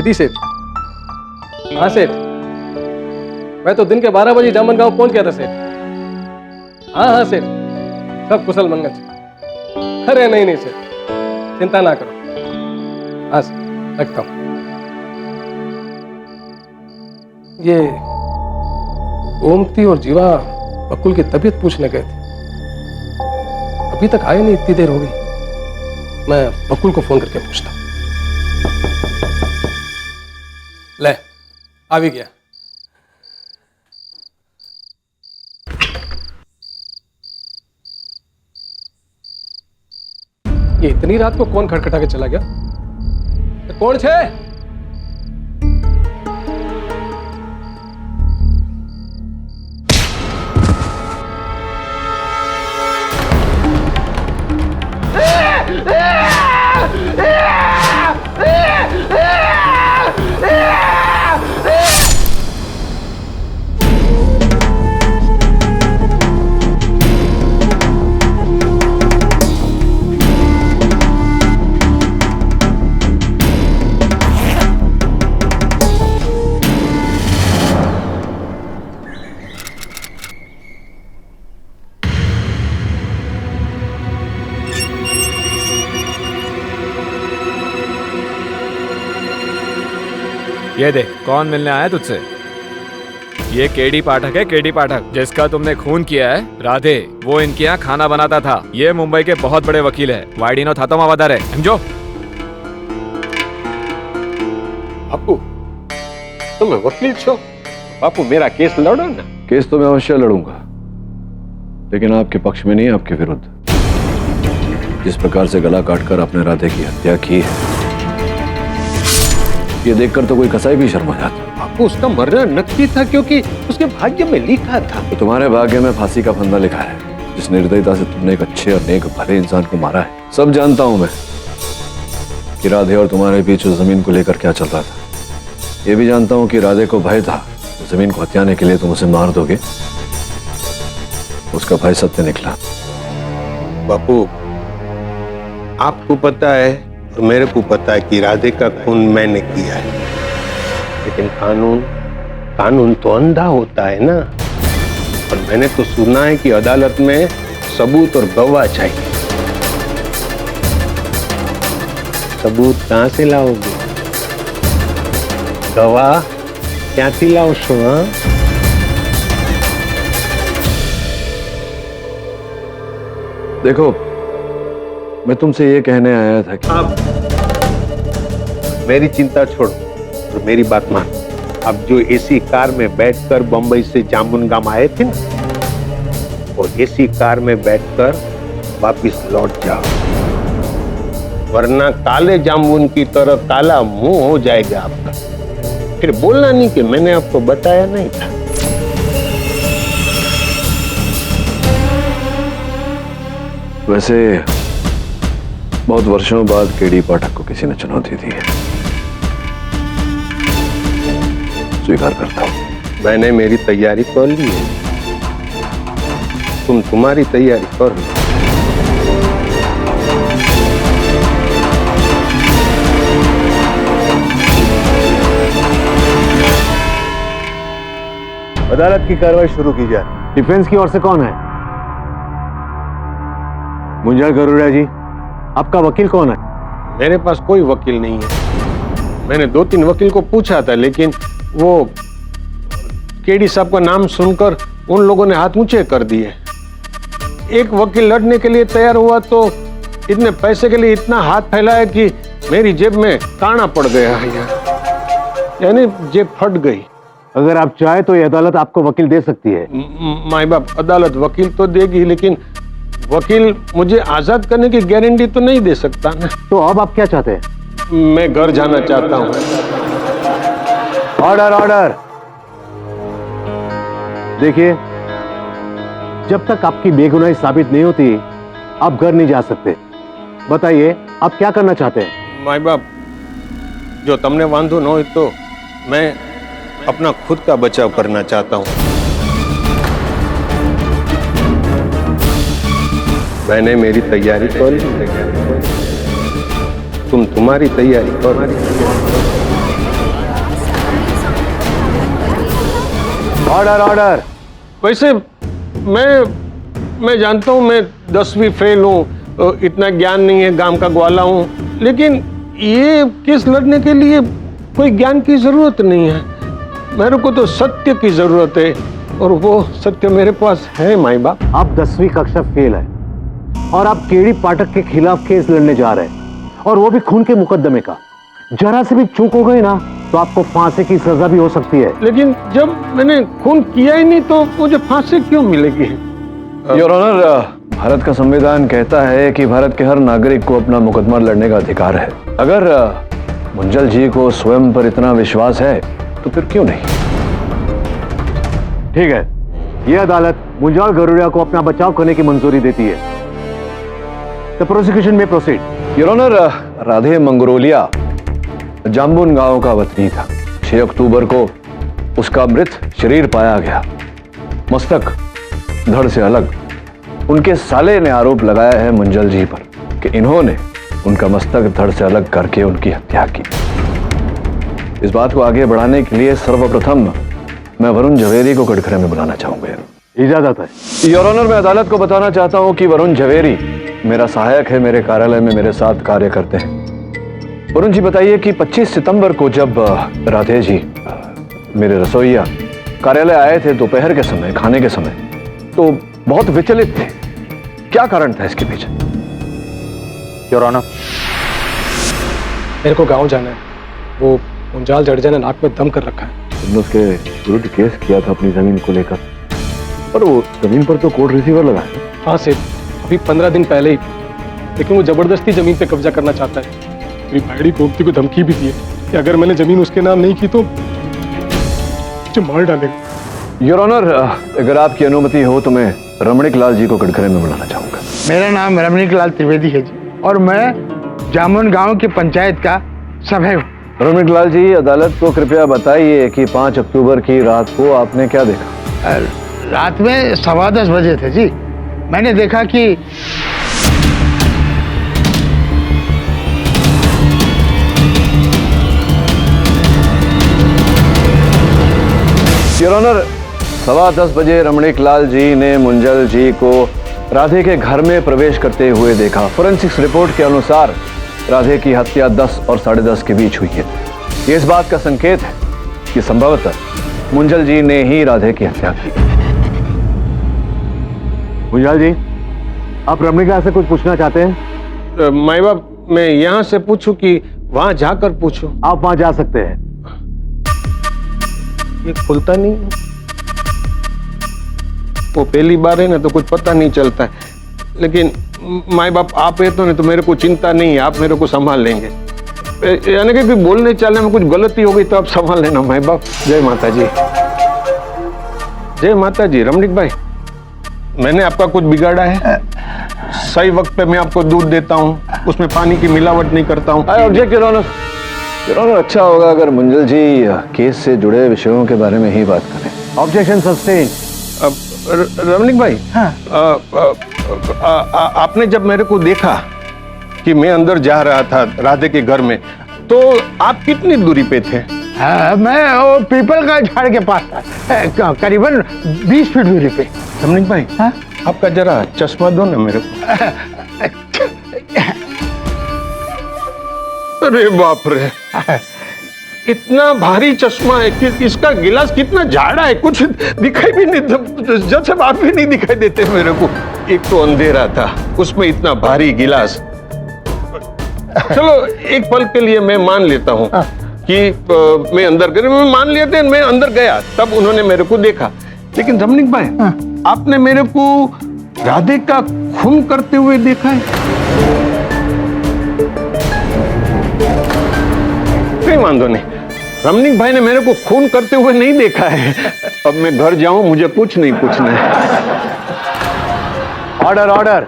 जी सेठ। हाँ सेठ, मैं तो दिन के 12 बजे जामन गांव पहुंच गया था सेठ। हाँ हाँ सेठ, सब कुशल मंगल से। अरे नहीं नहीं सेठ, चिंता ना करो। हाँ सेठ, रखता हूं। ये ओमती और जीवा बकुल की तबीयत पूछने गए थे, अभी तक आए नहीं, इतनी देर हो गई। मैं बकुल को फोन करके पूछता हूं। ले, आ भी गया। ये इतनी रात को कौन खटखटा के चला गया? कौन छे? ये देख कौन मिलने आया तुझसे। ये केडी पाठक है, केडी पाठक, जिसका तुमने खून किया है। राधे, वो इनके यहाँ खाना बनाता था। ये मुंबई के बहुत बड़े वकील है। वाइडिनो था तो मावादार है, समझो। बापू, तुम वकील छो? बापू मेरा केस लड़ो ना। केस तो मैं अवश्य लड़ूंगा, लेकिन आपके पक्ष में नहीं, आपके विरुद्ध। जिस प्रकार से गला काटकर आपने राधे की हत्या की है, ये देखकर तो कोई कसाई भी शर्मा जाता। बापू, उसका मरना नक्की था क्योंकि उसके भाग्य में लिखा था। तो तुम्हारे भाग्य में फांसी का फंदा लिखा है। जिस निर्दयता से तुमने एक अच्छे और नेक भले इंसान को मारा है, सब जानता हूं मैं कि राधे और तुम्हारे बीच उस जमीन को लेकर क्या चल रहा था। ये भी जानता हूं कि राधे को भय था जमीन को हत्याने के लिए तुम उसे मार दोगे। उसका भय सत्य निकला। बापू, आपको पता है और मेरे को पता है कि राधे का खून मैंने किया है, लेकिन कानून तो अंधा होता है ना। और मैंने तो सुना है कि अदालत में सबूत और गवाह चाहिए। सबूत कहां से लाओगे? गवाह क्या लाओ छो? हाँ, देखो, मैं तुमसे ये कहने आया था कि आप मेरी चिंता छोड़ो और मेरी बात मान। अब जो एसी कार में बैठकर बंबई से जामुनगाम आए थे ना, वो एसी कार में बैठकर वापिस लौट जाओ, वरना काले जामुन की तरह काला मुंह हो जाएगा आपका। फिर बोलना नहीं कि मैंने आपको बताया नहीं था। वैसे बहुत वर्षों बाद केडी पाठक को किसी ने चुनौती दी है, स्वीकार करता हूं। मैंने मेरी तैयारी कर ली है, तुम तुम्हारी तैयारी कर लो। अदालत की कार्रवाई शुरू की जाए। डिफेंस की ओर से कौन है? मुंजा गरुड़ा जी, आपका वकील कौन है? मेरे पास कोई वकील नहीं है। मैंने 2-3 वकील को पूछा था, लेकिन वो केडी साहब का नाम सुनकर उन लोगों ने हाथ ऊंचे कर दिए। एक वकील लड़ने के लिए तैयार हुआ तो इतने पैसे के लिए इतना हाथ फैलाया कि मेरी जेब में काना पड़ गया है, यानी जेब फट गई। अगर आप चाहे तो ये अदालत आपको वकील दे सकती है। माई बाप, अदालत वकील तो देगी, लेकिन वकील मुझे आजाद करने की गारंटी तो नहीं दे सकता ना। तो अब आप क्या चाहते हैं? मैं घर जाना चाहता हूं। Order, order. देखिए, जब तक आपकी बेगुनाही साबित नहीं होती, आप घर नहीं जा सकते। बताइए, आप क्या करना चाहते हैं? माई बाप, जो तुमने वांधो न हो तो मैं अपना खुद का बचाव करना चाहता हूं। मैंने मेरी तैयारी कर ली, तुम तुम्हारी तैयारी करो। Order order. वैसे मैं जानता हूँ मैं 10वीं फेल हूँ, इतना ज्ञान नहीं है, गांव का ग्वाला हूँ, लेकिन ये केस लड़ने के लिए कोई ज्ञान की जरूरत नहीं है। मेरे को तो सत्य की जरूरत है और वो सत्य मेरे पास है माई बाप। आप 10वीं कक्षा फेल है और आप केडी पाठक के खिलाफ केस लड़ने जा रहे हैं, और वो भी खून के मुकदमे का। जरा से भी चूक हो गई ना तो आपको फांसी की सजा भी हो सकती है। लेकिन जब मैंने खून किया ही नहीं तो मुझे फांसी क्यों मिलेगी? योर ऑनर, भारत का संविधान कहता है कि भारत के हर नागरिक को अपना मुकदमा लड़ने का अधिकार है। अगर मुंजल जी को स्वयं पर इतना विश्वास है तो फिर क्यों नहीं? ठीक है, यह अदालत मुंजाल गरुड़िया को अपना बचाव करने की मंजूरी देती है। द प्रोसिक्यूशन में प्रोसीड। योर ऑनर, राधे मंगरोलिया जाम्बुन गांव का वतनी था। 6 अक्टूबर को उसका मृत शरीर पाया गया, मस्तक धड़ से अलग। उनके साले ने आरोप लगाया है मुंजल जी पर कि इन्होंने उनका मस्तक धड़ से अलग करके उनकी हत्या की। इस बात को आगे बढ़ाने के लिए सर्वप्रथम मैं वरुण झवेरी को कटघरे में बुलाना चाहूंगा। इजाजत है। योर ऑनर, मैं अदालत को बताना चाहता हूं कि वरुण झवेरी मेरा सहायक है, मेरे कार्यालय में मेरे साथ कार्य करते हैं। वरुण जी, बताइए कि 25 सितंबर को जब राधे जी मेरे रसोइया कार्यालय आए थे दोपहर के समय, खाने के समय, तो बहुत विचलित थे। क्या कारण था इसके पीछे? योर ऑनर, मेरे को गांव जाना है। वो मुंजाल जडेजा ने नाक में दम कर रखा है। तुमने उसके विरुद्ध केस किया था अपनी जमीन को लेकर, पर वो जमीन पर तो कोर्ट रिसीवर लगा है। हाँ सेठ, अभी 15 दिन पहले ही, लेकिन वो जबरदस्ती जमीन पे कब्जा करना चाहता है। मेरी भाईड़ी गोमती को धमकी भी दी है कि अगर मैंने जमीन उसके नाम नहीं की तो मुझे मार डालेगा। योर ऑनर, अगर आपकी अनुमति हो तो मैं रमणीक लाल जी को कटघरे में बुलाना चाहूंगा। मेरा नाम रमणीक लाल त्रिवेदी है जी, और मैं जामुन गांव की पंचायत का सभ्य हूँ। रमणीक लाल जी, अदालत को कृपया बताइए कि 5 अक्टूबर की रात को आपने क्या देखा? रात में 10:15 बजे थे जी। मैंने देखा कि योर ऑनर, 10:15 बजे रमणीक लाल जी ने मुंजल जी को राधे के घर में प्रवेश करते हुए देखा। फोरेंसिक्स रिपोर्ट के अनुसार राधे की हत्या 10 और 10:30 के बीच हुई है। ये इस बात का संकेत है कि संभवतः मुंजल जी ने ही राधे की हत्या की। मुंजाल जी, आप रमणीका से कुछ पूछना चाहते हैं? माई बाप, मैं यहाँ से पूछूं कि वहां जाकर पूछूं? आप वहां जा सकते हैं। ये खुलता नहीं है। वो पहली बार है ना तो कुछ पता नहीं चलता है, लेकिन माई बाप आप है तो नहीं तो मेरे को चिंता नहीं है, आप मेरे को संभाल लेंगे। यानी कि बोलने चालने में कुछ गलती हो गई तो आप संभाल लेना माई बाप। जय माता जी। जय माता जी। रमणीक भाई, मैंने आपका कुछ बिगाड़ा है? सही वक्त पे मैं आपको दूध देता हूँ, उसमें पानी की मिलावट नहीं करता हूँ। I object your honour. Your honour, अच्छा होगा अगर मुंजल जी केस से जुड़े विषयों के बारे में ही बात करें। Objection sustain. रमणीक भाई, हाँ। आपने जब मेरे को देखा कि मैं अंदर जा रहा था राधे के घर में, तो आप कितनी दूरी पे थे? हाँ, मैं वो पीपल का झाड़ के पास था, करीबन 20 फीट दूरी पे। रमणीक भाई, हाँ? आपका जरा चश्मा दो ना मेरे को। अरे बाप रे, इतना भारी चश्मा है कि इसका गिलास कितना झाड़ा है, कुछ दिखाई भी नहीं, जैसे आप भी नहीं दिखाई देते मेरे को। एक तो अंधेरा था, उसमें इतना भारी गिलास। चलो एक पल के लिए मैं मान लेता हूँ कि मैं अंदर गया, मैं मान लिया था, मैं अंदर गया तब उन्होंने मेरे को देखा। लेकिन रमणीक भाई, आपने मेरे को राधे का खून करते हुए देखा है? कोई वांधो नहीं, रमणीक भाई ने मेरे को खून करते हुए नहीं देखा है। अब मैं घर जाऊं, मुझे कुछ नहीं पूछना है। Order order.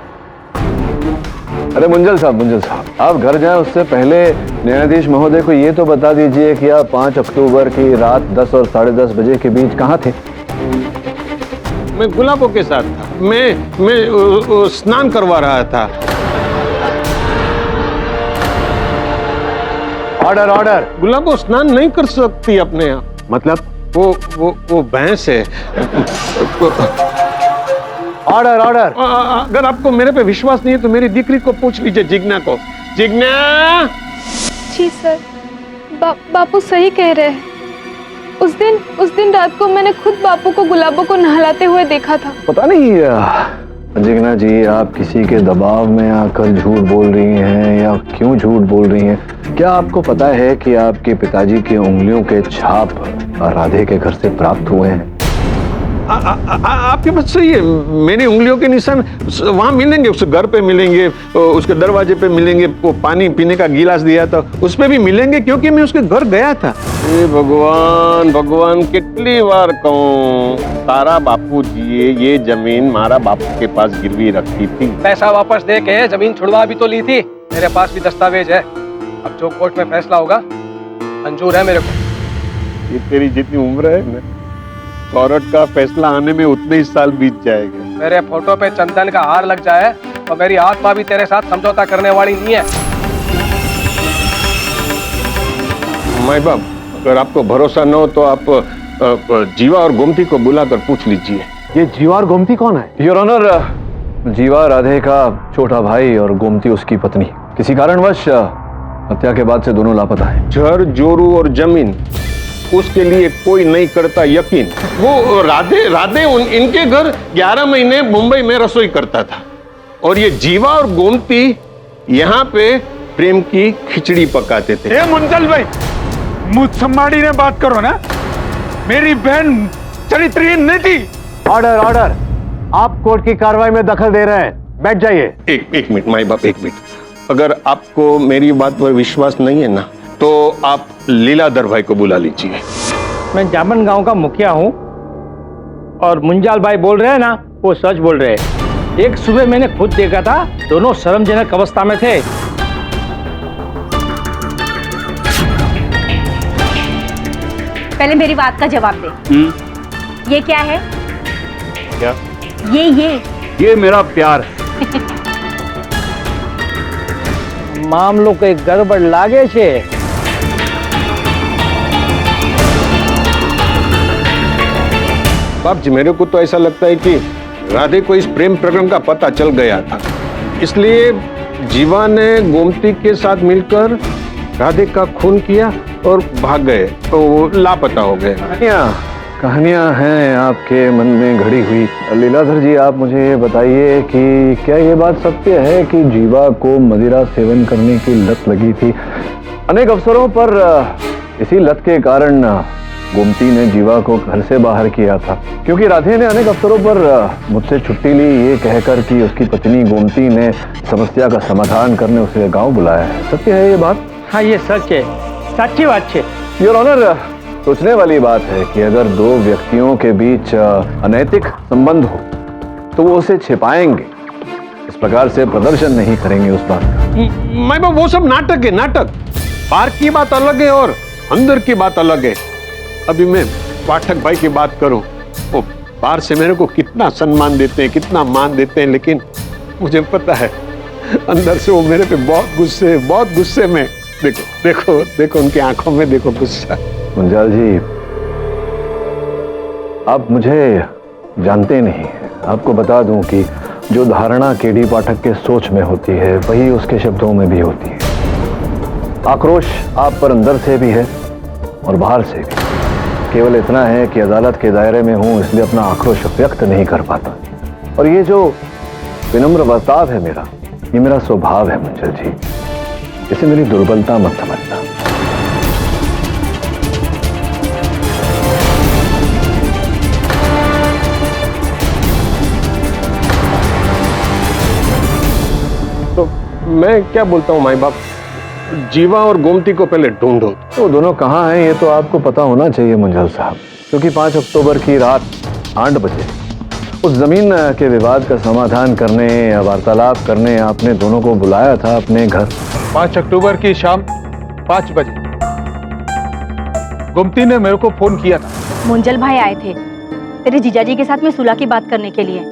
अरे मुंजल साहब, आप घर जाएं उससे पहले न्यायाधीश महोदय को ये तो बता दीजिए कि आप 5 अक्टूबर की रात 10 और 10:30 बजे के बीच कहाँ थे? मैं गुलाबों के साथ था, मैं स्नान करवा रहा था। Order order. गुलाबो स्नान नहीं कर सकती अपने यहाँ। मतलब? वो भैंस है। Order order. अगर आपको मेरे पे विश्वास नहीं है तो मेरी दीकरी को पूछ लीजिए, जिग्ना को। जिग्ना! जी सर, बापू सही कह रहे हैं। उस दिन रात को मैंने खुद बापू को गुलाबों को नहलाते हुए देखा था। पता नहीं जिग्ना जी, आप किसी के दबाव में आकर झूठ बोल रही हैं या क्यों झूठ बोल रही हैं? क्या आपको पता है कि आपके पिताजी की उंगलियों के छाप राधे के घर से प्राप्त हुए हैं? आपके बात सही है, मेरी उंगलियों के निशान वहां मिलेंगे, उस घर पे मिलेंगे, उसके दरवाजे पे मिलेंगे, वो पानी पीने का गिलास दिया था उस पे भी मिलेंगे, क्योंकि मैं उसके घर गया था। भगवान भगवान, कितनी बार कहूं, तारा बापू जी ये जमीन मारा बापू के पास गिरवी रखी थी। पैसा वापस दे के जमीन छुड़वा भी तो ली थी, मेरे पास भी दस्तावेज है। अब जो कोर्ट में फैसला होगा मंजूर है मेरे को। ये तेरी जितनी उम्र है ना, कोर्ट का फैसला आने में उतने ही साल बीत जाएंगे। मेरे फोटो पे चंदन का हार लग जाए तो मेरी आत्मा भी तेरे साथ समझौता करने वाली नहीं है। माई बाप, अगर आपको भरोसा न हो तो आप जीवा और गोमती को बुलाकर पूछ लीजिए। ये जीवा और गोमती कौन है? योर ऑनर, जीवा राधे का छोटा भाई और गोमती उसकी पत्नी। किसी कारणवश हत्या के बाद से दोनों लापता हैं। घर, जोरू और जमीन, उसके लिए कोई नहीं करता यकीन। वो राधे इनके घर 11 महीने मुंबई में रसोई करता था, और ये जीवा और गोमती यहाँ पे प्रेम की खिचड़ी पकाते थे। ए मुंजल भाई, मुझ सम्मानी ने बात करो ना, मेरी बहन चरित्रहीन नहीं थी। Order order. आप कोर्ट की कार्रवाई में दखल दे रहे हैं, बैठ जाइए। एक मिनट माई बाप, एक मिनट। अगर आपको मेरी बात पर विश्वास नहीं है ना, तो आप लीलाधर भाई को बुला लीजिए। मैं जामन गांव का मुखिया हूँ, और मुंजाल भाई बोल रहे हैं ना, वो सच बोल रहे हैं। एक सुबह मैंने खुद देखा था, दोनों शर्मजनक अवस्था में थे। पहले मेरी बात का जवाब दे। ये क्या है? क्या? ये मेरा प्यार है। मामलो के गड़बड़ लागे छे। बाप जी, मेरे को तो ऐसा लगता है कि राधे को इस प्रेम प्रकरण का पता चल गया था, इसलिए जीवा ने गोमती के साथ मिलकर राधे का खून किया और भाग गए, तो वो लापता हो गए। कहानियां हैं आपके मन में घड़ी हुई। लीलाधर जी, आप मुझे ये बताइए कि क्या ये बात सत्य है कि जीवा को मदिरा सेवन करने की लत लगी थी? अनेक अवसरों पर इसी लत के कारण गोमती ने जीवा को घर से बाहर किया था, क्योंकि राधे ने अनेक अवसरों पर मुझसे छुट्टी ली, ये कहकर कि उसकी पत्नी गोमती ने समस्या का समाधान करने उसे गांव बुलाया है। सत्य है ये बात? हाँ, ये सच है, सच्ची बात है। योर ऑनर, सोचने वाली बात है कि अगर दो व्यक्तियों के बीच अनैतिक संबंध हो तो वो उसे छिपाएंगे, इस प्रकार से प्रदर्शन नहीं करेंगे उस बात का। मैं वो सब नाटक है, नाटक। बाहर की बात अलग है और अंदर की बात अलग है। अभी मैं पाठक भाई की बात करूं, वो बाहर से मेरे को कितना सम्मान देते हैं, कितना मान देते हैं, लेकिन मुझे पता है अंदर से वो मेरे पे बहुत गुस्से में। देखो देखो देखो, उनकी आंखों में देखो गुस्सा। मुंजाल जी, आप मुझे जानते नहीं। आपको बता दूं कि जो धारणा केडी पाठक के सोच में होती है वही उसके शब्दों में भी होती है। आक्रोश आप पर अंदर से भी है और बाहर से भी। केवल इतना है कि अदालत के दायरे में हूं, इसलिए अपना आक्रोश व्यक्त नहीं कर पाता। और ये जो विनम्र बर्ताव है मेरा, ये मेरा स्वभाव है मुंजाल जी, इसे मेरी दुर्बलता मत समझना। तो मैं क्या बोलता हूँ माई बाप, जीवा और गोमती को पहले ढूंढो। वो दोनों कहाँ हैं ये तो आपको पता होना चाहिए मुंजाल साहब, क्योंकि 5 अक्टूबर की रात 8 बजे उस जमीन के विवाद का समाधान करने या वार्तालाप करने आपने दोनों को बुलाया था अपने घर। 5 अक्टूबर की शाम 5 बजे गोमती ने मेरे को फोन किया था। मुंजल भाई आए थे तेरे जीजाजी के साथ में सुलह की बात करने के लिए,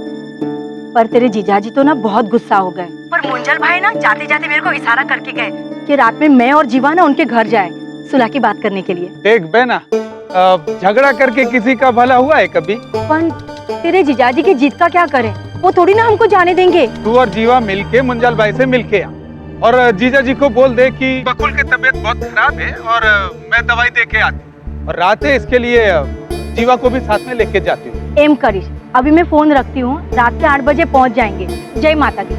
पर तेरे जीजाजी तो ना बहुत गुस्सा हो गए। पर मुंजल भाई ना जाते जाते मेरे को इशारा करके गए कि रात में मैं और जीवा ना उनके घर जाए, सुलह की बात करने के लिए। देख बहना, झगड़ा करके किसी का भला हुआ है कभी? पर तेरे जीजाजी की जीत का क्या करे, वो थोड़ी ना हमको जाने देंगे। तू और जीवा मिलके मुंजाल भाई से मिलके आ और जीजा जी को बोल दे कि बकुल की तबीयत बहुत खराब है और मैं दवाई दे के आती, और रात है इसके लिए जीवा को भी साथ में लेके जाती हूँ। एम करिश, अभी मैं फोन रखती हूँ, रात के 8 बजे पहुँच जाएंगे। जय माता दी।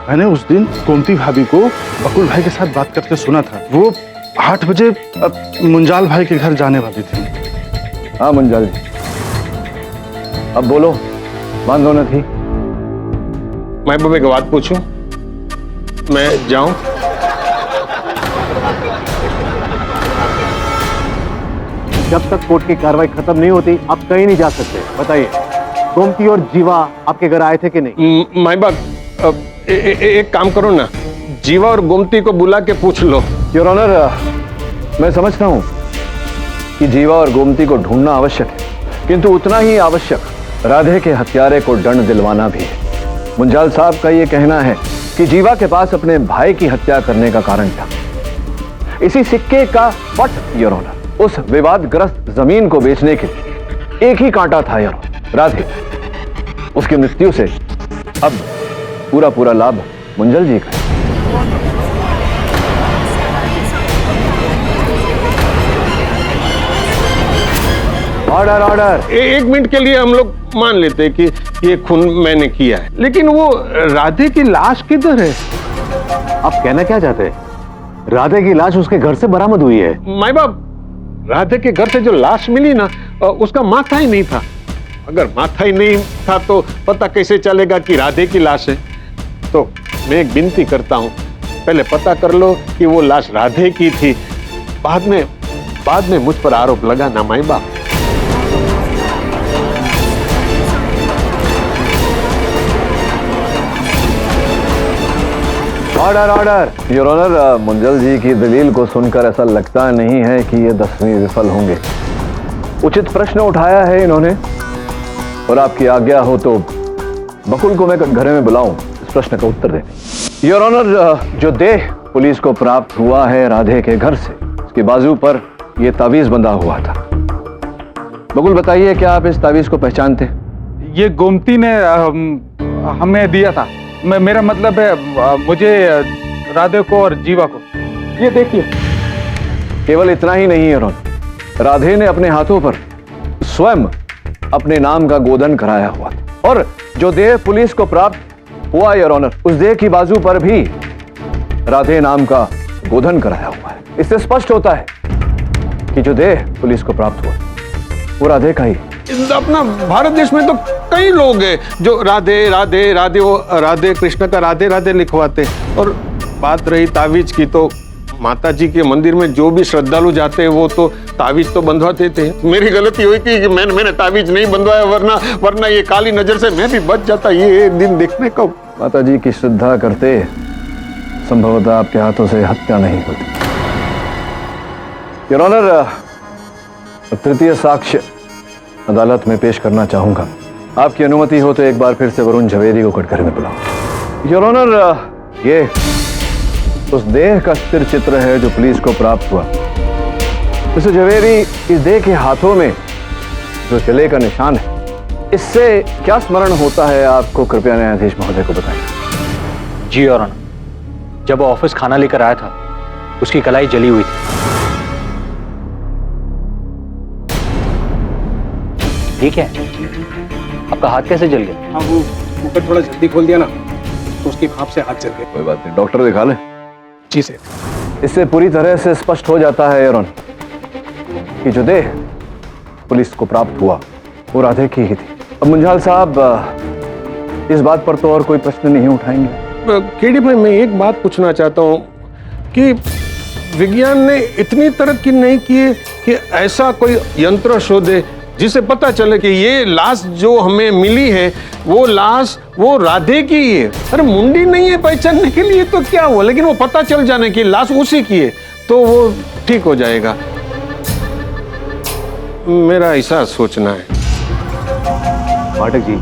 मैंने उस दिन गोमती भाभी को बकुल भाई के साथ बात करते सुना था। वो 8 बजे मुंजाल भाई के घर जाने वाली थी। हाँ मुंजाल जी, अब बोलो, बांधो न थी। मैं बाबा की बात पूछूं? मैं जाऊं? जब तक कोर्ट की कार्रवाई खत्म नहीं होती आप कहीं नहीं जा सकते। बताइए, गोमती और जीवा आपके घर आए थे कि नहीं? माई बाप, एक काम करो ना, जीवा और गोमती को बुला के पूछ लो। योर ऑनर, मैं समझता हूं कि जीवा और गोमती को ढूंढना आवश्यक है, किंतु उतना ही आवश्यक राधे के हत्यारे को दंड दिलवाना भी है। मुंजाल साहब का यह कहना है कि जीवा के पास अपने भाई की हत्या करने का कारण था। इसी सिक्के का पट योर ऑनर, उस विवादग्रस्त जमीन को बेचने के लिए एक ही कांटा था योर ऑनर, राधे। उसकी मृत्यु से अब पूरा लाभ मुंजल जी का है। Order order. एक मिनट के लिए हम लोग मान लेते हैं कि ये खून मैंने किया है, लेकिन वो राधे की लाश किधर है? आप कहना क्या चाहते हैं? राधे की लाश उसके घर से बरामद हुई है। माई बाप, राधे के घर से जो लाश मिली ना, उसका माथा ही नहीं था। अगर माथा ही नहीं था तो पता कैसे चलेगा कि राधे की लाश है? तो मैं एक विनती करता हूं, पहले पता कर लो कि वो लाश राधे की थी, बाद में मुझ पर आरोप लगाना माई बाप। Order order. Your honour, Munjal ji की दलील को सुनकर ऐसा लगता नहीं है कि ये 10वीं विफल होंगे। उचित प्रश्न उठाया है इन्होंने, और आपकी आज्ञा हो तो बकुल को मैं घरे में बुलाऊं इस प्रश्न का उत्तर देने। योर ऑनर, जो देह पुलिस को प्राप्त हुआ है राधे के घर से, उसकी बाजू पर यह तावीज बंधा हुआ था। बकुल बताइए, क्या आप इस तावीज को पहचानते? ये गोमती ने हमें दिया था। मेरा मतलब है मुझे, राधे को और जीवा को। ये देखिए। केवल इतना ही नहीं है, राधे ने अपने हाथों पर स्वयं अपने नाम का गोधन कराया हुआ था, और जो देह पुलिस को प्राप्त हुआ योर ऑनर, उस देह की बाजू पर भी राधे नाम का गोधन कराया हुआ है। इससे स्पष्ट होता है कि जो देह पुलिस को प्राप्त हुआ वो राधे का ही। अपना भारत देश में तो कई लोग हैं जो राधे राधे राधे, वो राधे कृष्ण का राधे राधे लिखवाते। और बात रही तावीज की, तो माता जी के मंदिर में जो भी श्रद्धालु जाते हैं वो तो तावीज तो बंधवाते थे। मेरी गलती हुई कि मैंने तावीज नहीं बंधवाया, वरना ये काली नजर से मैं भी बच जाता ये दिन देखने को। माता जी की श्रद्धा करते संभवतः आपके हाथों से हत्या नहीं होती। योर ऑनर, तृतीय साक्ष्य अदालत में पेश करना चाहूंगा। आपकी अनुमति हो तो एक बार फिर से वरुण झवेरी को कटघरे में बुलाओ। योर ऑनर, ये उस देह का स्थिर चित्र है जो पुलिस को प्राप्त हुआ। मिस्टर झवेरी, इस देह के हाथों में जो जले का निशान है, इससे क्या स्मरण होता है आपको? कृपया न्यायाधीश महोदय को बताएं। जी योर ऑनर, जब वो ऑफिस खाना लेकर आया था, उसकी कलाई जली हुई थी। ठीक है, आपका हाथ कैसे जल गया? हाँ, वो ऊपर थोड़ा जल्दी खोल दिया ना, तो उसकी भाप से हाथ जल गया। कोई बात नहीं, डॉक्टर दिखा ले। जी सर। इससे पूरी तरह से स्पष्ट हो जाता है योर ऑनर कि जो देह पुलिस को प्राप्त हुआ वो राधे की ही थी। अब मुंजाल साहब, इस बात पर तो और कोई प्रश्न नहीं उठाएंगे? केडी भाई, मैं एक बात पूछना चाहता हूँ कि विज्ञान ने इतनी तरक्की नहीं की है कि ऐसा कोई यंत्र शोधे जिसे पता चले कि ये लाश जो हमें मिली है वो लाश वो राधे की ही है। अरे मुंडी नहीं है पहचानने के लिए तो क्या हुआ, लेकिन वो पता चल जाने की लाश उसी की है तो वो ठीक हो जाएगा। मेरा ऐसा सोचना है। पाठक जी,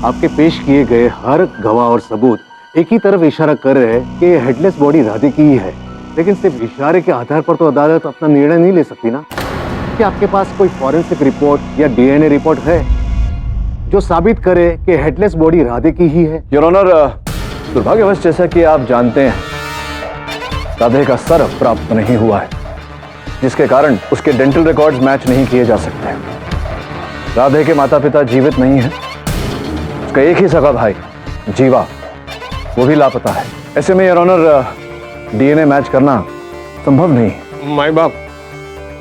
आपके पेश किए गए हर गवाह और सबूत एक ही तरफ इशारा कर रहे हैं कि हेडलेस बॉडी राधे की ही है, लेकिन सिर्फ इशारे के आधार पर तो अदालत अपना निर्णय नहीं ले सकती ना। कि आपके पास कोई फॉरेंसिक रिपोर्ट या डीएनए रिपोर्ट है जो साबित करे कि हेडलेस बॉडी राधे की ही है? योर ऑनर, दुर्भाग्यवश जैसा कि आप जानते हैं, राधे का सर प्राप्त नहीं हुआ है, जिसके कारण उसके डेंटल रिकॉर्ड्स मैच नहीं किए जा सकते। राधे के माता पिता जीवित नहीं है। उसका एक ही सगा भाई जीवा, वो भी लापता है। ऐसे में योर ऑनर, डीएनए मैच करना संभव नहीं। माई बाप,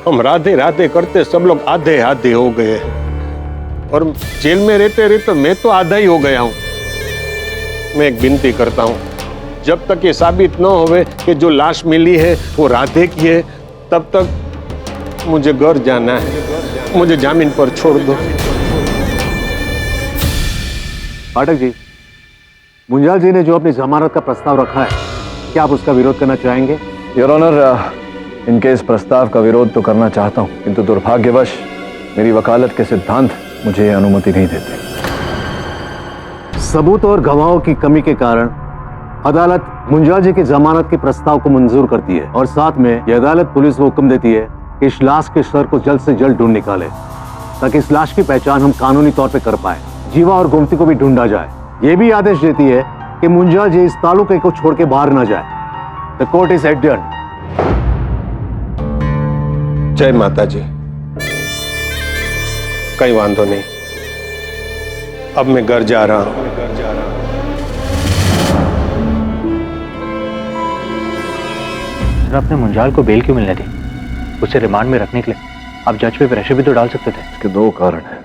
हम राधे राधे करते सब लोग आधे आधे हो गए, और जेल में रहते रहते मैं तो आधा ही हो गया हूं। मैं एक विनती करता हूं, जब तक ये साबित न होवे कि जो लाश मिली है वो राधे की है, तब तक मुझे घर जाना है। मुझे जामीन पर छोड़ दो। पाठक जी, मुंजाल जी ने जो अपनी जमानत का प्रस्ताव रखा है, क्या आप उसका विरोध करना चाहेंगे? योर ऑनर, इनके इस प्रस्ताव का विरोध तो करना चाहता हूं, किंतु दुर्भाग्यवश मेरी वकालत के सिद्धांत मुझे अनुमति नहीं देते। सबूत और गवाहों की कमी के कारण अदालत मुंजाल जी की जमानत के प्रस्ताव को मंजूर करती है, और साथ में यह अदालत पुलिस को हुक्म देती है कि इस लाश के सर को जल्द से जल्द ढूंढ निकाले, ताकि इस लाश की पहचान हम कानूनी तौर पे कर पाए। जीवा और गोमती को भी ढूंढा जाए। ये भी आदेश देती है कि मुंजाल जी इस तालुके को छोड़ के बाहर ना जाए। The court is adjourned. जय माता जी। कहीं वांधो नहीं, अब मैं घर जा रहा हूं। सर, आपने मुंजाल को बेल क्यों मिलने दी? उसे रिमांड में रखने के लिए आप जज पे प्रेशर भी तो डाल सकते थे। इसके दो कारण हैं।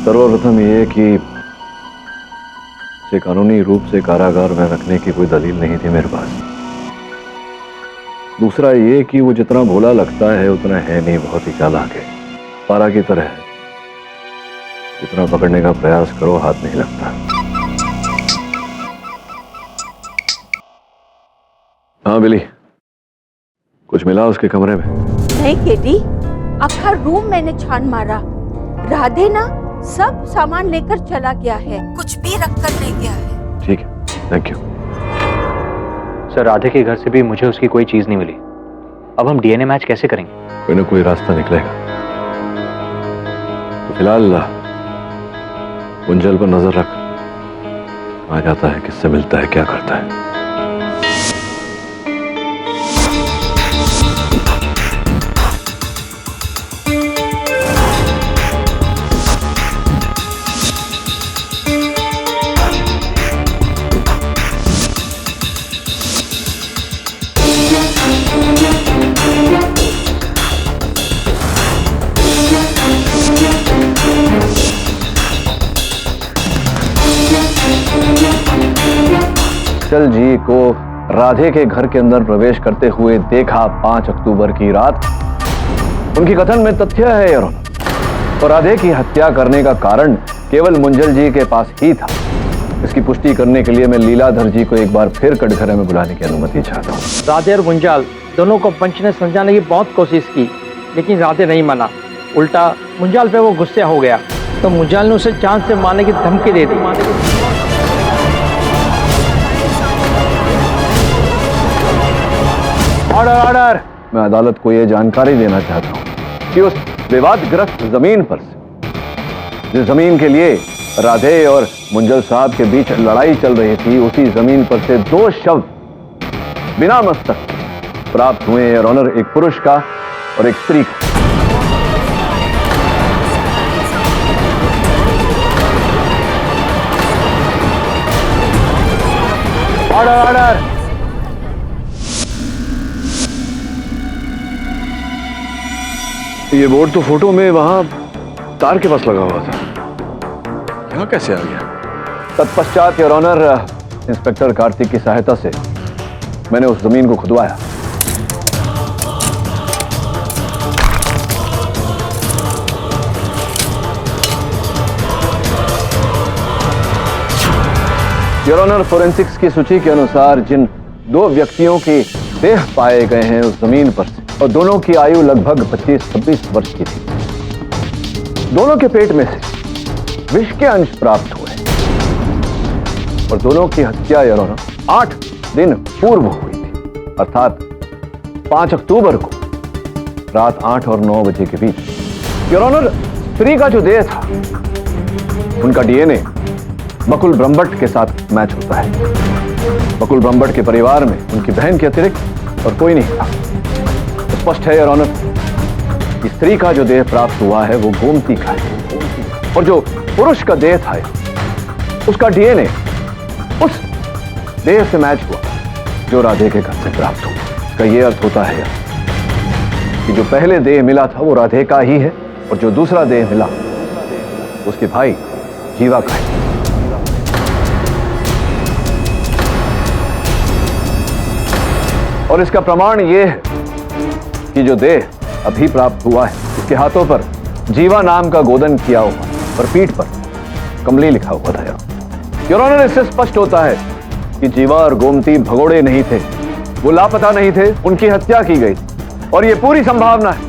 सर्वप्रथम ये कि उसे कानूनी रूप से कारागार में रखने की कोई दलील नहीं थी मेरे पास। दूसरा ये कि वो जितना भोला लगता है उतना है नहीं, बहुत ही चालाक है, पारा की तरह है। जितना पकड़ने का प्रयास करो हाथ नहीं लगता। हाँ बिली, कुछ मिला उसके कमरे में? नहीं केटी, अक्खा रूम मैंने छान मारा। राधे ना सब सामान लेकर चला गया है, कुछ भी रख कर नहीं गया है। ठीक है, थैंक यू। सर, राधे के घर से भी मुझे उसकी कोई चीज नहीं मिली। अब हम डीएनए मैच कैसे करेंगे? कोई ना कोई रास्ता निकलेगा। तो फिलहाल मुंजल पर नजर रख, आ जाता है, किससे मिलता है, क्या करता है। मुंजल जी को राधे के घर के अंदर प्रवेश करते हुए देखा 5 अक्टूबर की रात। उनकी कथन में तथ्य है यार, तो राधे की हत्या करने का कारण केवल मुंजल जी के पास ही था। इसकी पुष्टि करने के लिए मैं लीलाधर जी को एक बार फिर कटघरे में बुलाने की अनुमति चाहता हूँ। राधे और मुंजाल दोनों को पंच ने समझाने की बहुत कोशिश की, लेकिन राधे नहीं माना। उल्टा मुंजाल पे वो गुस्से हो गया, तो मुंजाल ने उसे जान से मारने की धमकी दे दी। Order order. मैं अदालत को यह जानकारी देना चाहता हूं कि उस विवादग्रस्त जमीन पर से, जिस जमीन के लिए राधे और मुंजल साहब के बीच लड़ाई चल रही थी, उसी जमीन पर से 2 शव बिना मस्तक प्राप्त हुए हैं। ऑनर, एक पुरुष का और एक स्त्री का। Order order. ये बोर्ड तो फोटो में वहां तार के पास लगा हुआ था, यहाँ कैसे आ गया? तत्पश्चात योर ऑनर, इंस्पेक्टर कार्तिक की सहायता से मैंने उस जमीन को खुदवाया। योर ऑनर, फोरेंसिक्स की सूची के अनुसार जिन 2 व्यक्तियों की देह पाए गए हैं उस जमीन पर से, और दोनों की आयु लगभग 25-26 वर्ष की थी, दोनों के पेट में से विष के अंश प्राप्त हुए। और दोनों की हत्या योर ऑनर 8 दिन पूर्व हुई थी, अर्थात 5 अक्टूबर को रात 8 और 9 बजे के बीच। योर ऑनर, स्त्री का जो देह था उनका डीएनए बकुल ब्रह्मभट्ट के साथ मैच होता है। बकुल ब्रह्मभट्ट के परिवार में उनकी बहन के अतिरिक्त और कोई नहीं था। तो स्पष्ट है योर ऑनर कि स्त्री का जो देह प्राप्त हुआ है वो गोमती का है, और जो पुरुष का देह था उसका डीएनए उस देह से मैच हुआ जो राधे के घर से प्राप्त हुआ। इसका ये अर्थ होता है कि जो पहले देह मिला था वो राधे का ही है, और जो दूसरा देह मिला उसके भाई जीवा का है। और इसका प्रमाण ये है कि जो देह अभी प्राप्त हुआ है इसके हाथों पर जीवा नाम का गोदन किया हुआ और पीठ पर कमली लिखा हुआ था। योर ऑनर, इससे स्पष्ट होता है कि जीवा और गोमती भगोड़े नहीं थे, वो लापता नहीं थे, उनकी हत्या की गई। और ये पूरी संभावना है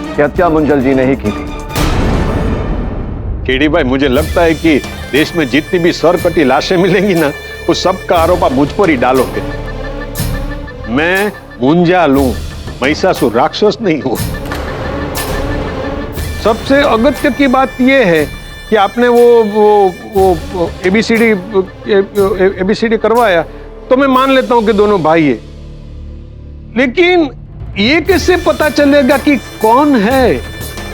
कि हत्या मुंजल जी ने ही की थी। केडी भाई, मुझे लगता है कि देश में जितनी भी सरकटी लाशें मिलेंगी ना, उस सब का आरोप आप मुझ पर ही डालोगे। मैं मुंजाल हूं, महिषासुर राक्षस नहीं हूं। सबसे अगत्य की बात यह है कि आपने वो एबीसीडी करवाया, तो मैं मान लेता हूं कि दोनों भाई है, लेकिन ये कैसे पता चलेगा कि कौन है,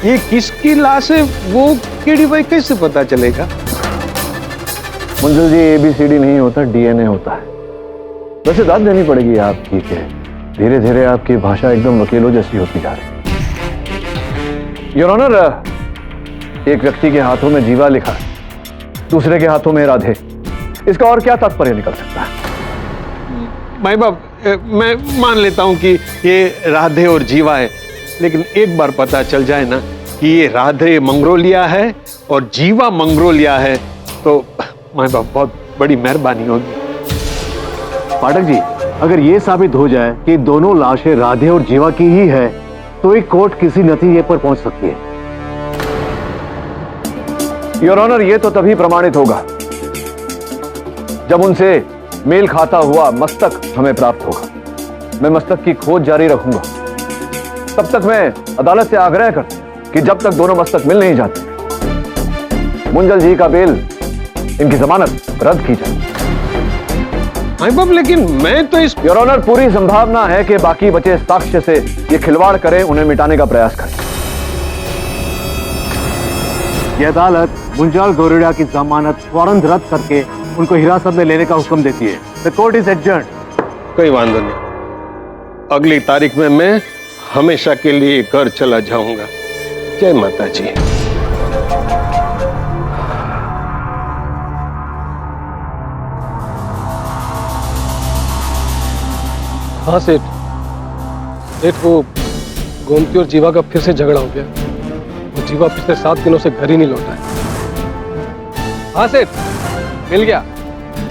ये किसकी लाश है, वो केडी भाई कैसे पता चलेगा? मुंजल जी, एबीसीडी नहीं होता, डीएनए होता है। वैसे दाद देनी पड़ेगी आपकी कि धीरे धीरे आपकी भाषा एकदम वकीलों जैसी होती जा रही। योर ऑनर, एक व्यक्ति के हाथों में जीवा लिखा है, दूसरे के हाथों में राधे, इसका और क्या तात्पर्य निकल सकता है? माई बाप, मैं मान लेता हूं कि ये राधे और जीवा है, लेकिन एक बार पता चल जाए ना कि ये राधे मंगरोलिया है और जीवा मंगरोलिया है, तो माई बाप बहुत बड़ी मेहरबानी होगी। पाठक जी, अगर ये साबित हो जाए कि दोनों लाशें राधे और जीवा की ही है, तो एक कोर्ट किसी नतीजे पर पहुंच सकती है। योर ऑनर, ये तो तभी प्रमाणित होगा जब उनसे मेल खाता हुआ मस्तक हमें प्राप्त होगा। मैं मस्तक की खोज जारी रखूंगा। तब तक मैं अदालत से आग्रह कर कि जब तक दोनों मस्तक मिल नहीं जाते, मुंजल जी का बेल, इनकी जमानत रद्द की जाए। बाप, लेकिन मैं तो इस योर ऑनर, पूरी संभावना है कि बाकी बचे साक्ष्य से ये खिलवाड़ करें, उन्हें मिटाने का प्रयास करें। ये अदालत मुंजाल गौरेड़ा की जमानत फौरन रद्द करके उनको हिरासत में लेने का हुक्म देती है। The court is adjourned. कोई वांधो नहीं, अगली तारीख में मैं हमेशा के लिए घर चला जाऊंगा। जय माता जी। हाँ सेठ, वो गोमती और जीवा का फिर से झगड़ा हो गया। वो जीवा पिछले 7 दिनों से घर ही नहीं लौटा है। हाँ सेठ, मिल गया।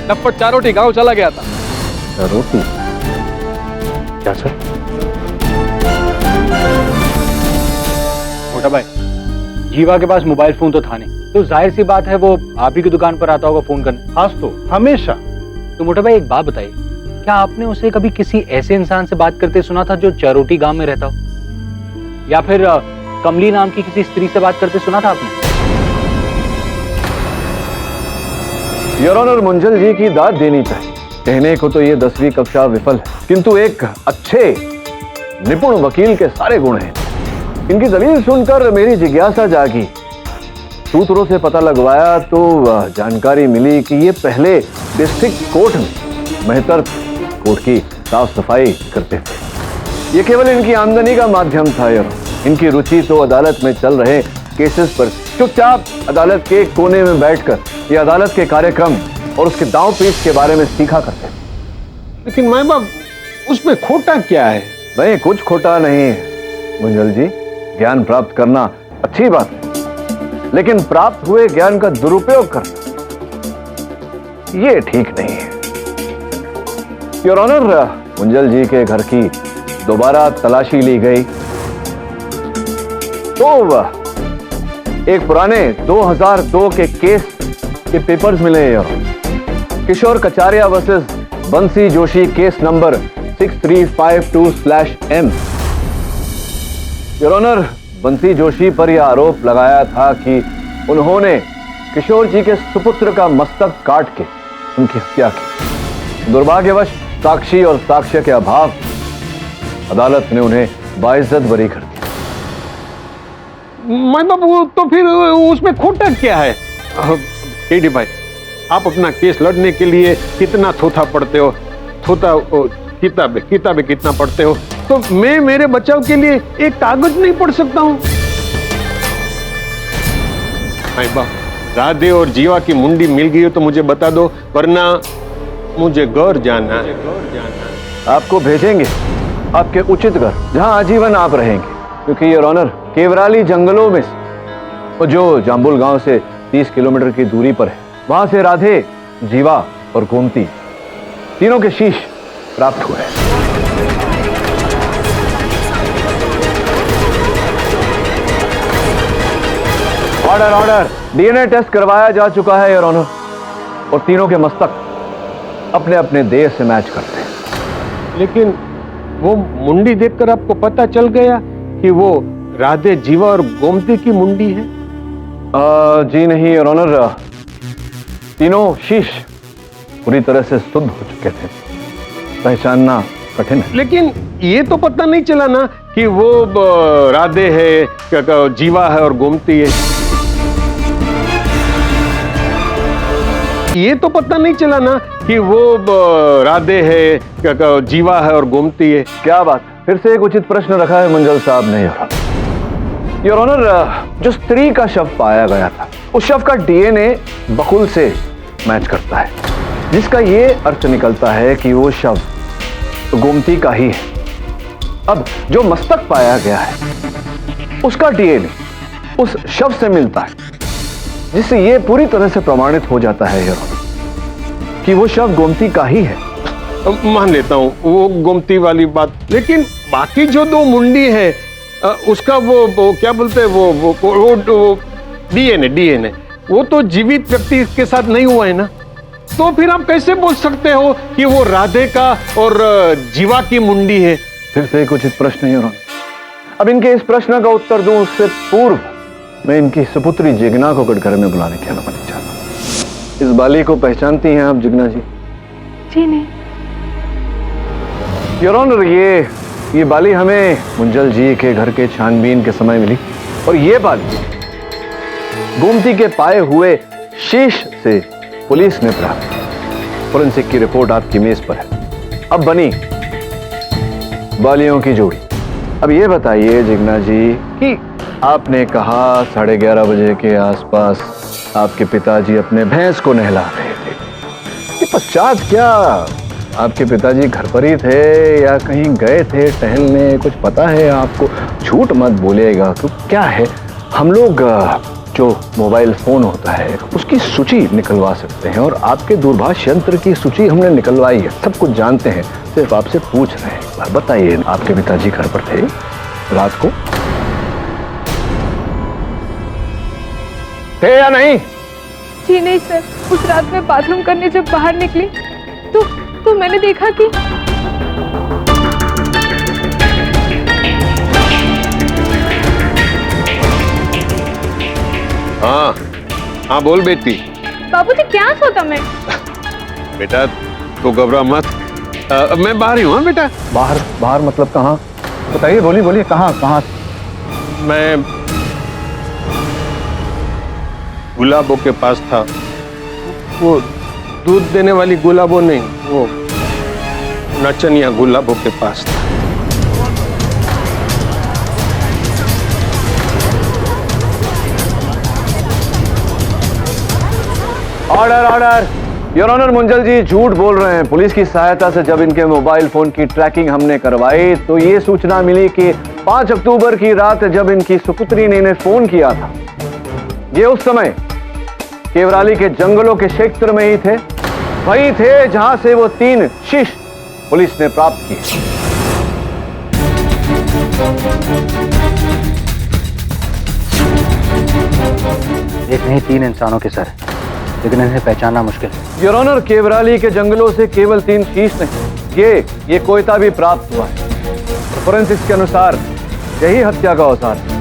टप्पट चारोटी गांव चला गया था। चारोटी? क्या सर? मोटा भाई, जीवा के पास मोबाइल फोन तो था नहीं, तो जाहिर सी बात है वो आप ही की दुकान पर आता होगा फोन करने। आज तो हमेशा। तो मोटा भाई, एक बात बताइए, क्या आपने उसे कभी किसी ऐसे इंसान से बात करते सुना था जो चारोटी गांव में रहता हो, या फिर कमली नाम की किसी स्त्री से बात करते सुना था आपने? योर ऑनर, मुंजल जी की दाद देनी चाहिए। कहने को तो ये 10वीं कक्षा विफल है, किंतु एक अच्छे निपुण वकील के सारे गुण हैं। इनकी दलील सुनकर मेरी जिज्ञासा जागी। सूत्रों से पता लगवाया तो जानकारी मिली कि ये पहले डिस्ट्रिक्ट कोर्ट में मेहतर कोर्ट की साफ सफाई करते थे। ये केवल इनकी आमदनी का माध्यम था। यार, इनकी रुचि तो अदालत में चल रहे केसेस पर चुपचाप अदालत के कोने में बैठकर ये अदालत के कार्यक्रम और उसके दांव पेच के बारे में सीखा करते थे। लेकिन माँ बाप, उसमें खोटा क्या है? नहीं, कुछ खोटा नहीं है मुंजल जी। ज्ञान प्राप्त करना अच्छी बात है, लेकिन प्राप्त हुए ज्ञान का दुरुपयोग करना ये ठीक नहीं है। योर ऑनर, मुंजल जी के घर की दोबारा तलाशी ली गई तो एक पुराने 2002 के केस के पेपर्स मिले। किशोर Kacharia versus Bansi Joshi case number 6352/M। Your honour, Bansi Joshi पर यह आरोप लगाया था कि उन्होंने किशोर जी के सुपुत्र का मस्तक काट के उनकी हत्या की। दुर्भाग्यवश साक्षी और साक्ष्य के अभाव अदालत ने उन्हें बाइज्जत बरी कर दिया। मैं बाबू तो फिर उसमें खोटा क्या है? केडी भाई, आप अपना केस लड़ने के लिए कितना थोथा पढ़ते हो, किताबें कितना पढ़ते हो, तो मैं मेरे बचाव के लिए एक कागज नहीं पढ़ सकता हूं? भाई बाप, राधे और जीवा की मुंडी मिल गई हो तो मुझे बता दो, वरना मुझे घर जाना है। आपको भेजेंगे आपके उचित घर, जहां आजीवन आप रहेंगे, क्योंकि योर ऑनर केवराली जंगलों में जो जाम्बुल गांव से 30 किलोमीटर की दूरी पर है, वहां से राधे, जीवा और गोमती तीनों के शीश प्राप्त हुए हैं। ऑर्डर ऑर्डर, डीएनए टेस्ट करवाया जा चुका है योर ऑनर, और तीनों के मस्तक अपने अपने देह से मैच करते हैं। लेकिन वो मुंडी देखकर आपको पता चल गया कि वो राधे, जीवा और गोमती की मुंडी है? जी नहीं योर ऑनर, तीनों शीश पूरी तरह से शुद्ध हो चुके थे, पहचानना कठिन है। लेकिन ये तो पता नहीं चला ना कि वो राधे है, जीवा है और गोमती है। ये तो पता नहीं चला ना कि वो राधे है, जीवा है और गोमती है। क्या बात, फिर से एक उचित प्रश्न रखा है मंजल साहब ने योर ऑनर। जो स्त्री का शव पाया गया था, उस शव का डीएनए बकुल से मैच करता है, जिसका ये अर्थ निकलता है कि वो शव गोमती का ही है। अब जो मस्तक पाया गया है, उसका डीएनए उस शव से मिलता है, जिससे ये पूरी तरह से प्रमाणित हो जाता है योर ऑनर कि वो शव गोमती का ही है। मान लेता हूँ वो गोमती वाली बात, लेकिन बाकी जो दो मुंडी है उसका वो क्या बोलते हैं, वो डीएनए वो तो जीवित व्यक्ति के साथ नहीं हुआ है ना, तो फिर आप कैसे बोल सकते हो कि वो राधे का और जीवा की मुंडी है? फिर से एक उचित प्रश्न योर ऑनर। अब इनके इस प्रश्न का उत्तर दूं उससे पूर्व मैं इनकी सुपुत्री जिग्ना को कटघरे में बुलाने की अनुमति चाहता हूं। इस बाली को पहचानती हैं आप जिग्ना जी? जी नहीं। योर ऑनर, ये बाली हमें मुंजल जी के घर के छानबीन के समय मिली, और ये बाली गोमती के पाए हुए शीश से पुलिस ने प्राप्त की। फोरेंसिक की रिपोर्ट आपकी मेज पर है। अब बनी बालियों की जोड़ी। अब ये बताइए जिग्ना जी कि आपने कहा 11:30 बजे के आसपास आपके पिताजी अपने भैंस को नहला रहे थे, कि पश्चात क्या आपके पिताजी घर पर ही थे या कहीं गए थे टहलने, कुछ पता है आपको? झूठ मत बोलिएगा, तो क्या है, हम लोग जो मोबाइल फोन होता है उसकी सूची निकलवा सकते हैं, और आपके दूरभाष यंत्र की सूची हमने निकलवाई है, सब कुछ जानते हैं, सिर्फ आपसे पूछ रहे हैं। एक बार बताइए, आपके पिताजी घर पर थे रात को, थे या नहीं? जी नहीं सर, उस रात में बाथरूम करने जब बाहर निकली तो मैंने देखा कि हाँ बोल बेटी। बाबूजी क्या सोता मैं? बेटा तो घबरा मत, मैं बाहर ही हूँ। बेटा बाहर मतलब कहाँ? बताइए, बोलिए कहाँ? मैं गुलाबों के पास था, वो दूध देने वाली गुलाबों नहीं, वो नचनिया गुलाबों के पास था। ऑर्डर योर ऑनर, मुंजल जी झूठ बोल रहे हैं। पुलिस की सहायता से जब इनके मोबाइल फोन की ट्रैकिंग हमने करवाई तो ये सूचना मिली कि 5 अक्टूबर की रात जब इनकी सुपुत्री ने इन्हें फोन किया था, ये उस समय केवराली के जंगलों के क्षेत्र में ही थे, वही थे जहां से वो 3 शीश पुलिस ने प्राप्त किए। एक नहीं, 3 इंसानों के सर। लेकिन इन्हें पहचानना मुश्किल है। योर ऑनर, केवराली के जंगलों से केवल 3 शीश नहीं, ये कोयता भी प्राप्त हुआ है। फोरेंसिक्स के अनुसार यही हत्या का औजार है।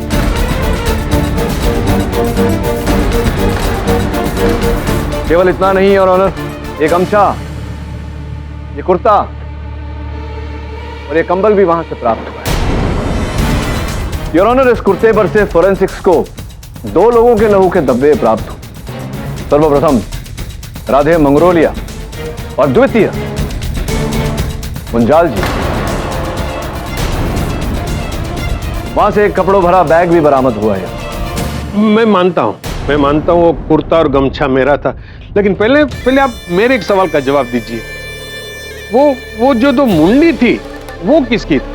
केवल इतना नहीं योर ऑनर, ये गमछा, ये कुर्ता और ये कंबल भी वहां से प्राप्त हुआ है। योर ऑनर, इस कुर्ते पर से फोरेंसिक्स को 2 लोगों के लहू के धब्बे प्राप्त हुए। सर्वप्रथम राधे मंगरोलिया और द्वितीय मुंजाल जी। वहां से एक कपड़ों भरा बैग भी बरामद हुआ है। मैं मानता हूं वो कुर्ता और गमछा मेरा था, लेकिन पहले आप मेरे एक सवाल का जवाब दीजिए। वो जो 2 मुंडी थी वो किसकी थी?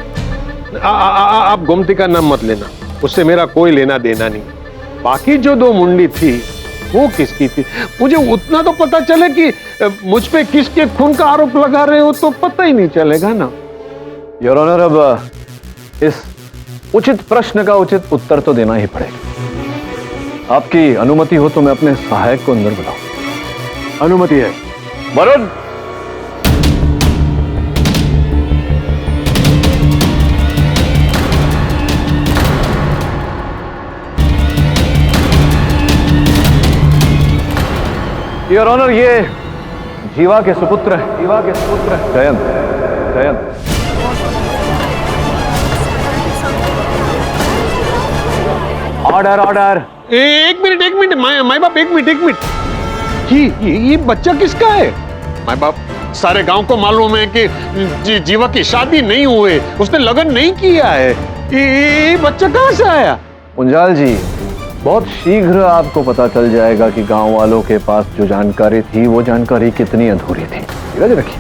आप गोमती का नाम मत लेना, उससे मेरा कोई लेना देना नहीं। बाकी जो 2 मुंडी थी वो किसकी थी? मुझे उतना तो पता चले कि मुझ पे किसके खून का आरोप लगा रहे हो, तो पता ही नहीं चलेगा ना। योर ऑनर, अब इस उचित प्रश्न का उचित उत्तर तो देना ही पड़ेगा। आपकी अनुमति हो तो मैं अपने सहायक को अंदर बुलाऊं। अनुमति है। वरुण, योर ऑनर, ये जीवा के सुपुत्र है, जयंत। ऑर्डर। एक मिनट माई बाप, एक मिनट। ये बच्चा किसका है? माई बाप, सारे गांव को मालूम है कि जीवा की शादी नहीं हुई, उसने लगन नहीं किया है। ये बच्चा कहां से आया? मुंजाल जी, बहुत शीघ्र आपको पता चल जाएगा कि गांव वालों के पास जो जानकारी थी वो जानकारी कितनी अधूरी थी। धीरज रखिए।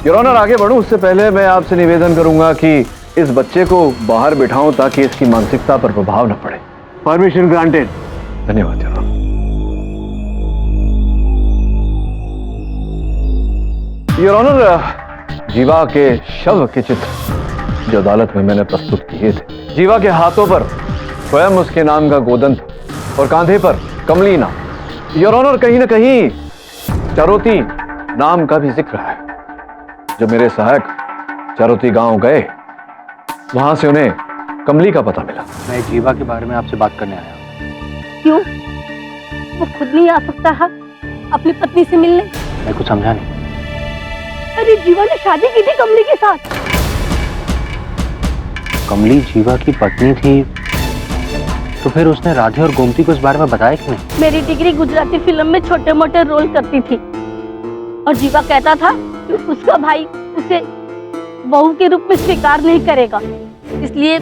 योर ऑनर, आगे बढ़ूं उससे पहले मैं आपसे निवेदन करूंगा कि इस बच्चे को बाहर बिठाऊं ताकि इसकी मानसिकता पर प्रभाव न पड़े। Permission granted. धन्यवाद योर ऑनर। योर ऑनर, जीवा के शव के चित्र जो अदालत में मैंने प्रस्तुत किए थे, जीवा के हाथों पर स्वयं उसके नाम का गोदन था और कांधे पर कमली नाम। योर ऑनर, कहीं न कहीं चारोती नाम का भी जिक्र है। जब मेरे सहायक चारोती गांव गए, वहां से उन्हें कमली का पता मिला। मैं जीवा के बारे में आपसे बात करने आया हूं। क्यों? वो खुद नहीं आ सकता है अपनी पत्नी से मिलने? मैं कुछ समझा नहीं। अरे जीवा ने शादी की थी कमली के साथ। कमली जीवा की पत्नी थी, तो फिर उसने राधे और गोमती को इस बारे में बताया कि नहीं? मेरी डिग्री गुजराती फिल्म में छोटे मोटे रोल करती थी और जीवा कहता था कि उसका भाई उसे बहू के रूप में स्वीकार नहीं करेगा, इसलिए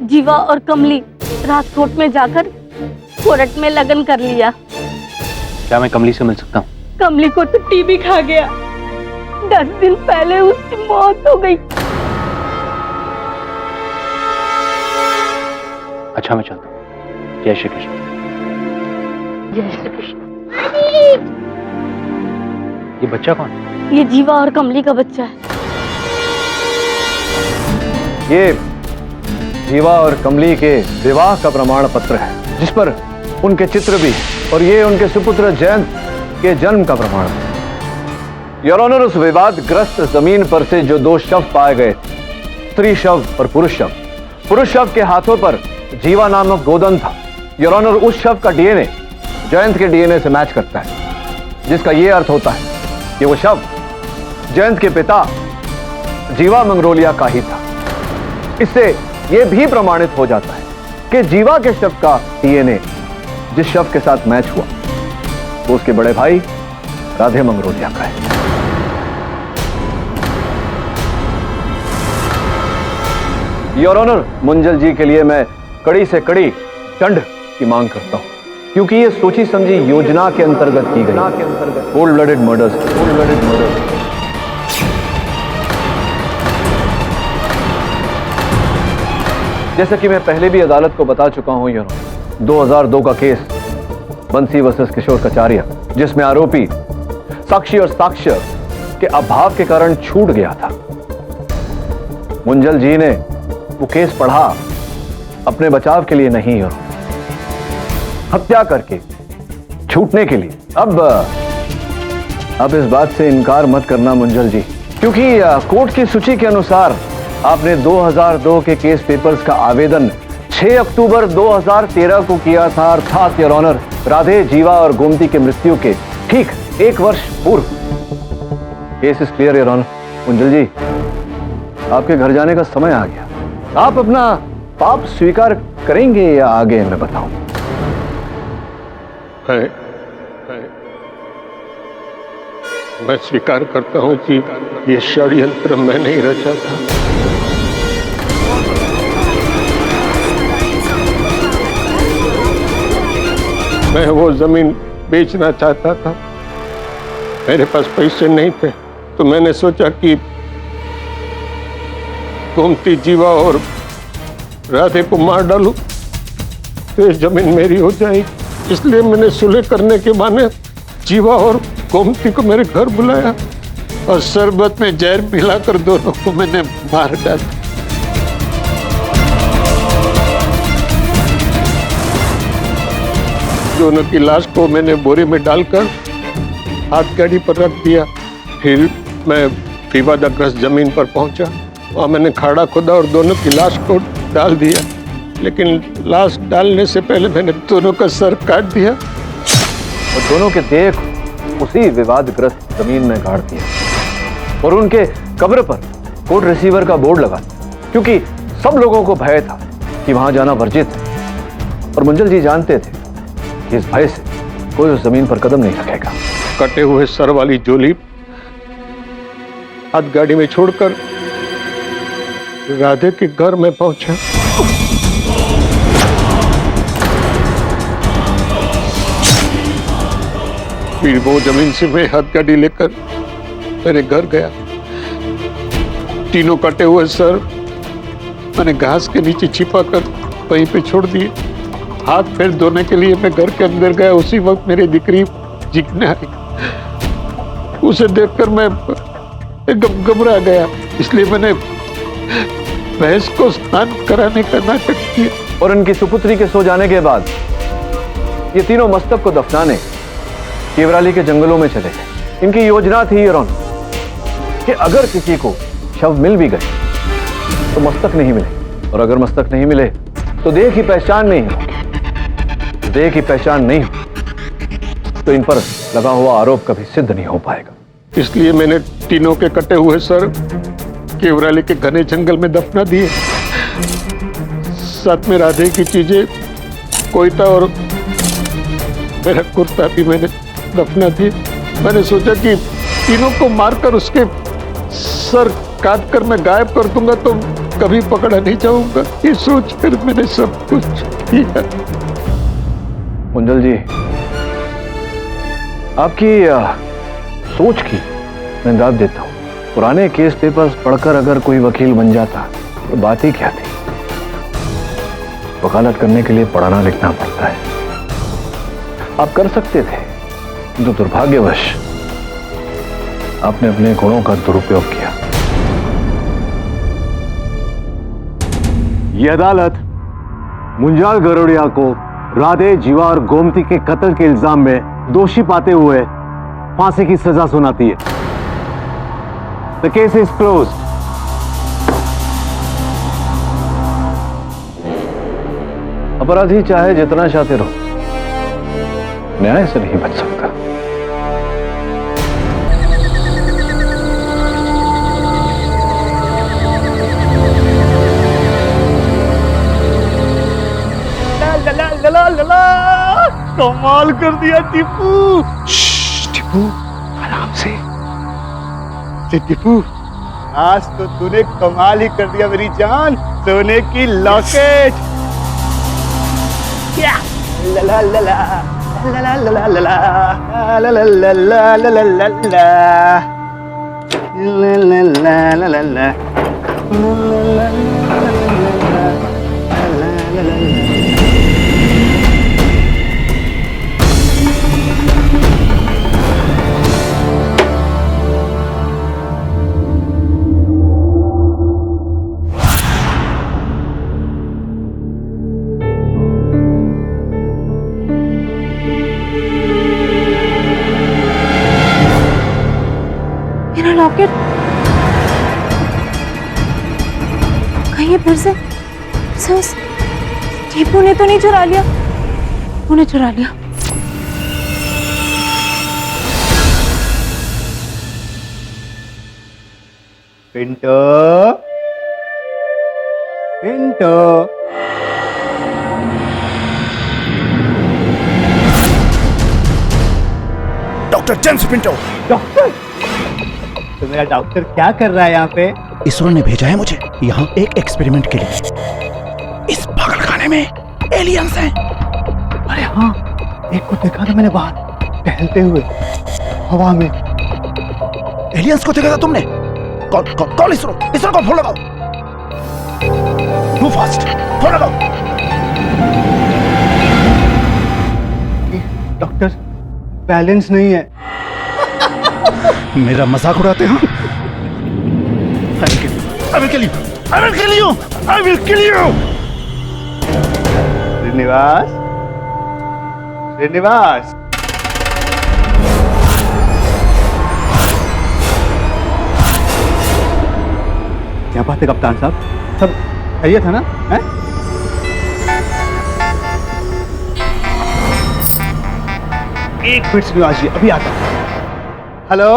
जीवा और कमली राजकोट में जाकर कोर्ट में लगन कर लिया। क्या मैं कमली से मिल सकता हूँ? कमली को तो टीबी खा गया। 10 दिन पहले उसकी मौत हो गई। अच्छा, मैं चलता हूँ। जय श्री कृष्ण। जय श्री कृष्ण। ये बच्चा कौन? ये जीवा और कमली का बच्चा है। ये जीवा और कमली के विवाह का प्रमाण पत्र है, जिस पर उनके चित्र भी, और ये उनके सुपुत्र जयंत के जन्म का प्रमाण है। योर ऑनर, उस विवादग्रस्त जमीन पर से जो 2 शव पाए गए, स्त्री शव और पुरुष शव, पुरुष शव के हाथों पर जीवा नामक गोदन था। योर ऑनर, उस शव का डीएनए जयंत के डीएनए से मैच करता है, जिसका यह अर्थ होता है कि वो शव जयंत के पिता जीवा मंगरोलिया का ही था। इससे यह भी प्रमाणित हो जाता है कि जीवा के शव का डीएनए जिस शव के साथ मैच हुआ वो उसके बड़े भाई राधे मंगरोलिया का है। योर ऑनर, मुंजल जी के लिए मैं कड़ी से कड़ी दंड की मांग करता हूं, क्योंकि ये सोची समझी योजना के अंतर्गत की गई कोल्ड ब्लडेड मर्डर्स। जैसा कि मैं पहले भी अदालत को बता चुका हूं योर ऑनर, 2002 का केस बंसी वर्सेस किशोर कचारिया, जिसमें आरोपी साक्षी और साक्ष्य के अभाव के कारण छूट गया था। मुंजल जी ने वो केस पढ़ा अपने बचाव के लिए नहीं, और हत्या करके छूटने के लिए। अब इस बात से इनकार मत करना मुंजल जी, क्योंकि कोर्ट की सूची के अनुसार आपने 2002 के केस पेपर्स का आवेदन 6 अक्टूबर 2013 को किया था, अर्थात योर ऑनर राधे, जीवा और गोमती की मृत्यु के ठीक 1 वर्ष पूर्व। Case is clear your honour. Munjal ji, आपके घर जाने का समय आ गया। आप अपना पाप स्वीकार करेंगे या आगे मैं बताऊं? मैं स्वीकार करता हूं कि ये षड्यंत्र मैंने ही रचा था। मैं वो जमीन बेचना चाहता था, मेरे पास पैसे नहीं थे, तो मैंने सोचा कि गोमती, जीवा और राधे को मार डालूं तो ये जमीन मेरी हो जाएगी। इसलिए मैंने सुलह करने के बहाने जीवा और गोमती को मेरे घर बुलाया और शरबत में जहर मिलाकर दोनों को मैंने मार डाला। दोनों की लाश को मैंने बोरे में डालकर हाथ गाड़ी पर रख दिया। फिर मैं विवादग्रस्त जमीन पर पहुंचा और मैंने खाड़ा खोदा और दोनों की लाश को डाल दिया, लेकिन लाश डालने से पहले मैंने दोनों का सर काट दिया और दोनों के देह को उसी विवादग्रस्त जमीन में गाड़ दिया और उनके कब्र पर कोर्ट रिसीवर का बोर्ड लगा दिया, क्योंकि सब लोगों को भय था कि वहां जाना वर्जित है और मुंजल जी जानते थे कि इस भय से कोई उस जमीन पर कदम नहीं रखेगा। कटे हुए सर वाली जोली हाथ गाड़ी में छोड़कर राधे के घर में पहुंचा। फिर वो जमीन से मैं हाथ गाड़ी लेकर मेरे घर गया। तीनों कटे हुए सर मैंने घास के नीचे छिपाकर वहीं पे छोड़ दिए। हाथ पैर धोने के लिए मैं घर के अंदर गया। उसी वक्त मेरी दिकरी जिगने आई। उसे देखकर मैं घबरा गया, इसलिए मैंने भैंस को स्नान कराने का नाटक किया। और इनकी सुपुत्री के सो जाने के बाद ये तीनों मस्तक को दफनाने केवराली के जंगलों में चले गए। इनकी योजना थी योर ऑनर कि अगर किसी को शव मिल भी गए तो मस्तक नहीं मिले, और अगर मस्तक नहीं मिले तो देह की पहचान नहीं होगी। देह की पहचान नहीं हो तो इन पर लगा हुआ आरोप कभी सिद्ध नहीं हो पाएगा। इसलिए मैंने तीनों के कटे हुए सर केवराली के घने जंगल में दफना दिए। साथ में राधे की चीजें, कोयता और मेरा कुर्ता भी मैंने दफना दिए। मैंने सोचा कि तीनों को मारकर उसके सर काट कर मैं गायब कर दूंगा तो कभी पकड़ा नहीं जाऊंगा। ये सोचकर मैंने सब कुछ किया। मुंजल जी, आपकी सोच की मैं दाद देता हूं। पुराने केस पेपर्स पढ़कर अगर कोई वकील बन जाता तो बात ही क्या थी। वकालत करने के लिए पढ़ना लिखना पड़ता है। आप कर सकते थे, किंतु दुर्भाग्यवश आपने अपने गुणों का दुरुपयोग किया। ये अदालत मुंजाल गरोड़िया को राधे, जीवा और गोमती के कत्ल के इल्जाम में दोषी पाते हुए फांसी की सजा सुनाती है। The case is closed. अपराधी चाहे जितना शातिर हो, न्याय से नहीं बच सकता। कमाल कर दिया टीपू। टीपू आराम से। टीपू, आज तो तूने कमाल ही कर दिया मेरी जान। सोने की लॉकेट। क्या? ला ला ला ला ला ला ला ला ला ला ला ला ला ला ला ला ला ला। फिर से उस टीपू ने तो नहीं चुरा लिया? उन्हें चुरा लिया। Pinto, Pinto, doctor James Pinto. Doctor? तो मेरा डॉक्टर क्या कर रहा है यहाँ पे? ईश्वर ने भेजा है मुझे यहाँ एक एक्सपेरिमेंट के लिए। इस पागलखाने में एलियंस हैं। अरे हाँ, एक को देखा था मैंने बाहर टहलते हुए हवा में। एलियंस को देखा था तुमने? कॉल इसरो को फोन लगाओ। Move fast, फोन लगाओ। डॉक्टर, बैलेंस नहीं है। मेरा मजाक उड़ाते हैं? I will kill you. I will kill you. I will kill you. Srinivas, Srinivas, क्या बात है कप्तान साहब? सब सही था ना? हैं? एक मिनट श्रीनिवास जी, अभी आता हूं। हेलो,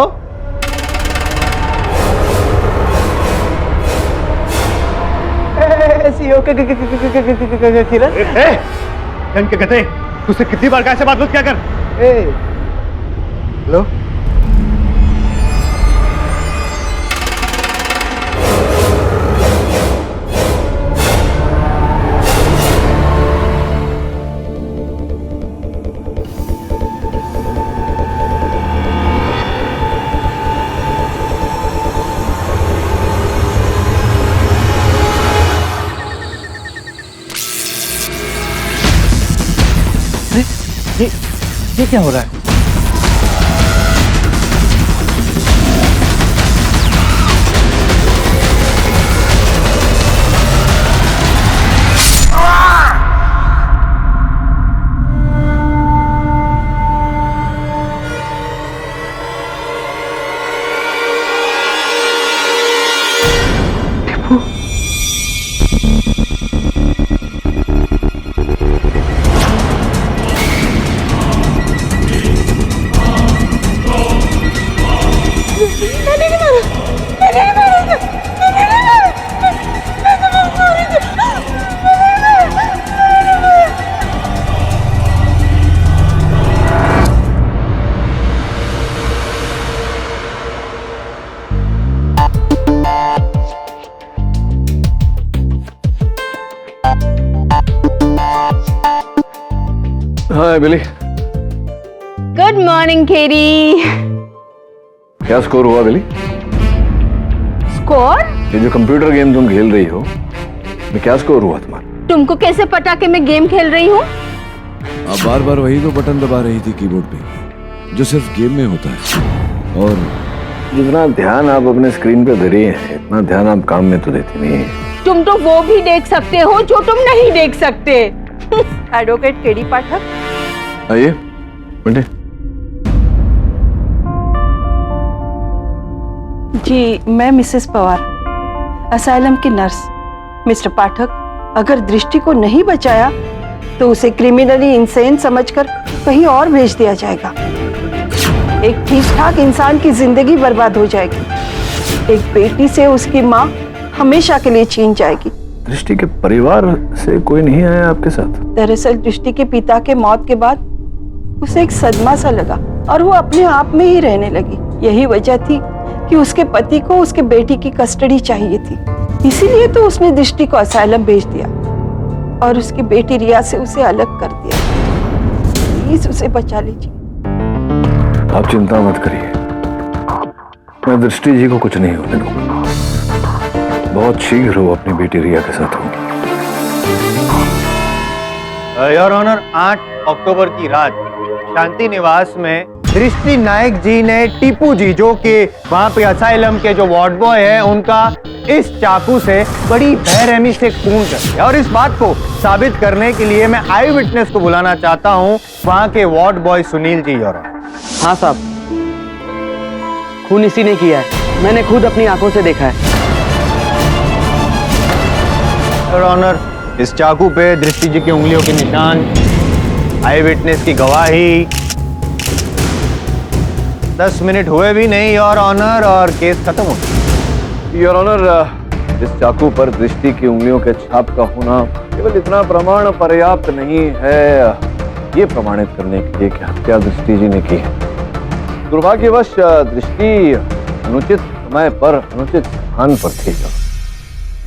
किरण, जन के गधे, तुझसे कितनी बार कैसे बात क्या कर? हेलो, ये क्या हो रहा है? हाय बिली। गुड मॉर्निंग केरी। क्या स्कोर हुआ बिली? स्कोर? ये जो कंप्यूटर गेम तुम खेल रही हो, में क्या स्कोर हुआ तुम्हारा? तुमको कैसे पता कि मैं गेम खेल रही हूँ? आप बार बार वही तो बटन दबा रही थी कीबोर्ड पे, जो सिर्फ गेम में होता है। और जितना ध्यान आप अपने स्क्रीन पे दे रही हैं, इतना ध्यान आप काम में तो देती नहीं है। तुम तो वो भी देख सकते हो जो तुम नहीं देख सकते। एडवोकेट केडी पाठक, आइए बैठे। जी, मैं मिसेस पवार, असाइलम की नर्स। मिस्टर पाठक, अगर दृष्टि को नहीं बचाया तो उसे क्रिमिनली इंसेन समझकर कहीं और भेज दिया जाएगा। एक ठीक ठाक इंसान की जिंदगी बर्बाद हो जाएगी। एक बेटी से उसकी माँ हमेशा के लिए छीन जाएगी। दृष्टि के परिवार से कोई नहीं आया आपके साथ? दरअसल दृष्टि के पिता के मौत के बाद उसे एक सदमा सा लगा और वो अपने आप में ही रहने लगी। यही वजह थी कि उसके पति को उसके बेटी की कस्टडी चाहिए थी, इसीलिए तो उसने दृष्टि को असाइलम भेज दिया और उसकी बेटी रिया से उसे अलग कर दिया। प्लीज उसे बचा लीजिए। आप चिंता मत करिए, मैं दृष्टि जी को कुछ नहीं होने दूंगा। बहुत शीघ्र वो अपनी बेटी रिया के साथ होंगी। योर ऑनर, 8 अक्टूबर की रात शांति निवास में दृष्टि नायक जी ने टीपू जी, जो कि वहां पे असाइलम के जो वार्ड बॉय है, उनका इस चाकू से बड़ी बेरहमी से खून कर दिया। और इस बात को साबित करने के लिए मैं आई विटनेस को बुलाना चाहता हूं, वहां के ward boy Sunil ji. Your honour. हाँ साहब, खून इसी ने किया है, मैंने खुद अपनी आंखों से देखा है। योर ऑनर, इस चाकू पे दृष्टि जी की उंगलियों के निशान, आई विटनेस की गवाही। 10 मिनट हुए भी नहीं योर ऑनर और केस खत्म हो गया। योर ऑनर, इस चाकू पर दृष्टि की उंगलियों के छाप का होना केवल इतना प्रमाण पर्याप्त नहीं है ये प्रमाणित करने के लिए कि हत्या दृष्टि जी ने की है। दुर्भाग्यवश दृष्टि अनुचित समय पर अनुचित स्थान पर थी।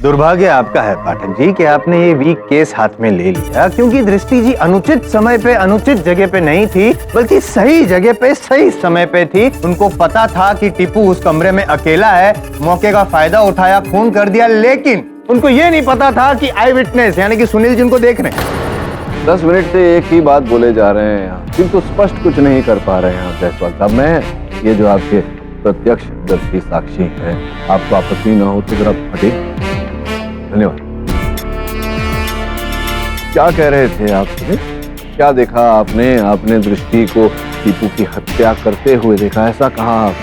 दुर्भाग्य आपका है पाठक जी कि आपने ये वीक केस हाथ में ले लिया, क्योंकि दृष्टि जी अनुचित समय पे अनुचित जगह पे नहीं थी, बल्कि सही जगह पे सही समय पे थी। उनको पता था कि टीपू उस कमरे में अकेला है, मौके का फायदा उठाया, खून कर दिया, लेकिन उनको ये नहीं पता था कि आई विटनेस यानी कि सुनील जिनको देख रहे हैं। 10 मिनट से एक ही बात बोले जा रहे हैं यहाँ, किंतु स्पष्ट कुछ नहीं कर पा रहे हैं आप जायसवाल साहब। मैं ये जो आपके प्रत्यक्षदर्शी साक्षी हैं, आपको आपत्ति न हो तो जरा हटे। धन्यवाद। क्या कह रहे थे आप? क्या देखा आपने? आपने दृष्टि को टीपू की हत्या करते हुए देखा, ऐसा कहा आप?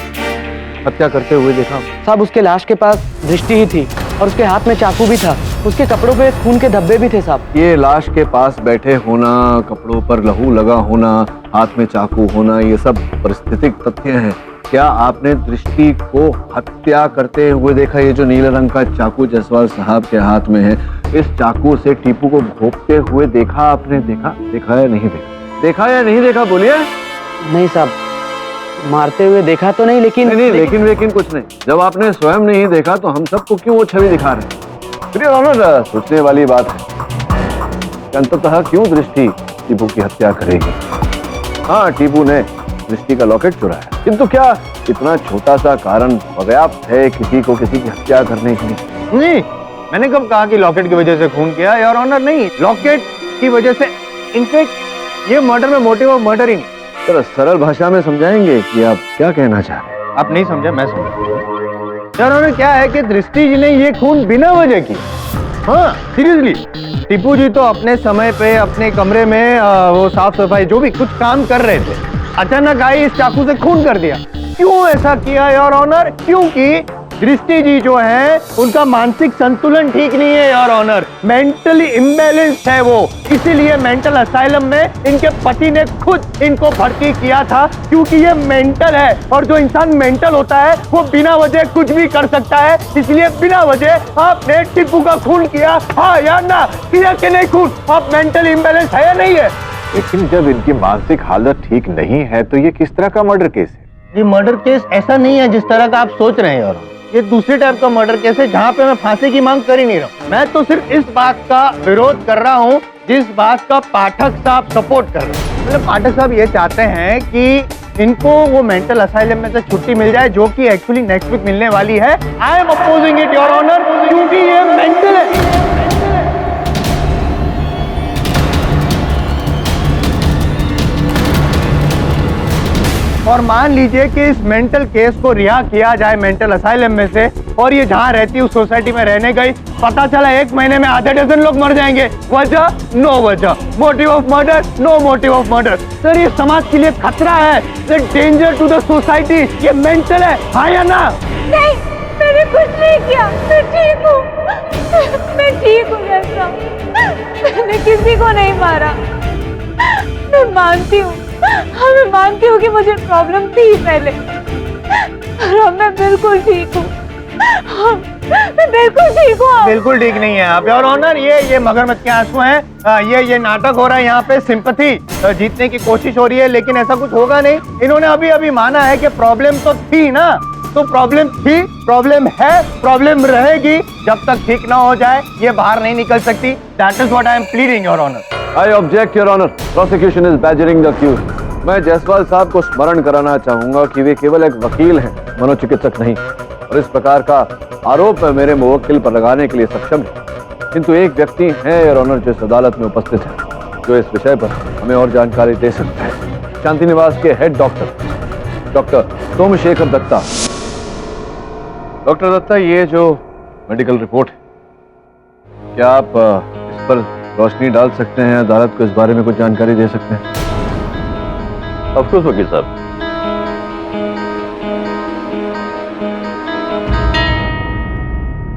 हत्या करते हुए देखा साहब? उसके लाश के पास दृष्टि ही थी और उसके हाथ में चाकू भी था, उसके कपड़ों पे खून के धब्बे भी थे साहब। ये लाश के पास बैठे होना, कपड़ों पर लहू लगा होना, हाथ में चाकू होना, ये सब परिस्थितिक तथ्य हैं। क्या आपने दृष्टि को हत्या करते हुए देखा? ये जो नीले रंग का चाकू जायसवाल साहब के हाथ में है, इस चाकू से टीपू को घोंपते हुए देखा आपने? देखा या नहीं देखा? देखा या नहीं देखा? बोलिए। नहीं साहब, मारते हुए देखा तो नहीं, लेकिन लेकिन कुछ नहीं। जब आपने स्वयं नहीं देखा तो हम सबको क्यों वो छवि दिखा रहे हैं? प्रिय ऑनर, सोचने वाली बात है। अंततः क्यों दृष्टि टीपू की हत्या करेगी? हाँ, टीपू ने दृष्टि का लॉकेट चुराया, किंतु क्या इतना छोटा सा कारण पर्याप्त है किसी को किसी की हत्या करने के लिए? नहीं, मैंने कब कहा कि लॉकेट की वजह से खून किया? योर ऑनर, नहीं, लॉकेट की वजह से। इनफैक्ट ये मर्डर में मोटिव ऑफ मर्डर ही नहीं। जरा सरल भाषा में समझाएंगे कि आप क्या कहना चाह रहे हैं? आप नहीं समझे, मैं समझा। योर ऑनर, क्या है कि दृष्टि जी ने ये खून बिना वजह की। हाँ, सीरियसली, टीपू जी तो अपने समय पे अपने कमरे में वो साफ सफाई जो भी कुछ काम कर रहे थे, अचानक आई, इस चाकू से खून कर दिया। क्यों ऐसा किया योर ऑनर? क्योंकि दृष्टि जी जो है उनका मानसिक संतुलन ठीक नहीं है योर ऑनर, मेंटली इम्बैलेंस्ड है वो, इसीलिए मेंटल असाइलम में इनके पति ने खुद इनको भर्ती किया था, क्योंकि ये मेंटल है और जो इंसान मेंटल होता है वो बिना वजह कुछ भी कर सकता है। इसलिए बिना वजह आपने टीपू का खून किया। हाँ या ना? किया कि नहीं खून? आप मेंटल इम्बैलेंस है या नहीं है? लेकिन जब इनकी मानसिक हालत ठीक नहीं है तो ये किस तरह का मर्डर केस है? ये मर्डर केस ऐसा नहीं है जिस तरह का आप सोच रहे हैं यार। ये दूसरे टाइप का मर्डर केस है जहाँ पे मैं फांसी की मांग कर ही नहीं रहा हूँ। मैं तो सिर्फ इस बात का विरोध कर रहा हूँ जिस बात का पाठक साहब सपोर्ट कर रहे हैं। मतलब पाठक साहब ये चाहते हैं कि इनको वो मेंटल असाइलम में से छुट्टी मिल जाए, जो कि एक्चुअली नेक्स्ट वीक मिलने वाली है। I am opposing it your honour, क्योंकि ये मेंटल है। और मान लीजिए कि इस मेंटल केस को रिहा किया जाए मेंटल असाइलम में से, और ये जहाँ रहती है उस सोसाइटी में रहने गई, पता चला 1 महीने में आधे डजन लोग मर जाएंगे। वजह? नो वजह। Motive of murder? No motive of murder. Sir, ये समाज के लिए खतरा है, डेंजर टू द सोसाइटी। ये मेंटल है, हाँ या ना? नहीं, मैंने कुछ नहीं किया, मैं ठीक हूँ, मैं ठीक हूँ जैसा, मैंने किसी को नहीं मारा। मैं मानती हूँ, हाँ मैं मानती हूँ कि मुझे प्रॉब्लम थी पहले, और अब मैं बिल्कुल ठीक हूँ। मैं बिल्कुल ठीक हूँ। बिल्कुल ठीक नहीं है आप योर ऑनर। ये मगरमच्छ के आंसू हैं। ये नाटक हो रहा है यहाँ पे, सिंपैथी जीतने की कोशिश हो रही है, लेकिन ऐसा कुछ होगा नहीं। इन्होंने अभी अभी माना है कि प्रॉब्लम तो थी ना, तो प्रॉब्लम थी, प्रॉब्लम है, प्रॉब्लम रहेगी जब तक ठीक ना हो जाए। ये बाहर नहीं निकल सकती। That is what I am pleading your honour. I object, Your Honor. Prosecution is badgering the accused. मैं जायसवाल साहब को स्मरण कराना चाहूंगा कि वे केवल एक वकील हैं, मनोचिकित्सक नहीं, और इस प्रकार का आरोप मेरे मुवक्किल पर लगाने के लिए सक्षम है। किंतु एक व्यक्ति है योर ऑनर जो इस अदालत में उपस्थित है, जो इस विषय पर हमें और जानकारी दे सकते हैं। शांति निवास के head doctor Somshekhar Datta. Doctor Datta, ये जो मेडिकल रिपोर्ट है, क्या आप इस पर रोशनी डाल सकते हैं? अदालत को इस बारे में कुछ जानकारी दे सकते हैं? अफसोस वकील साहब,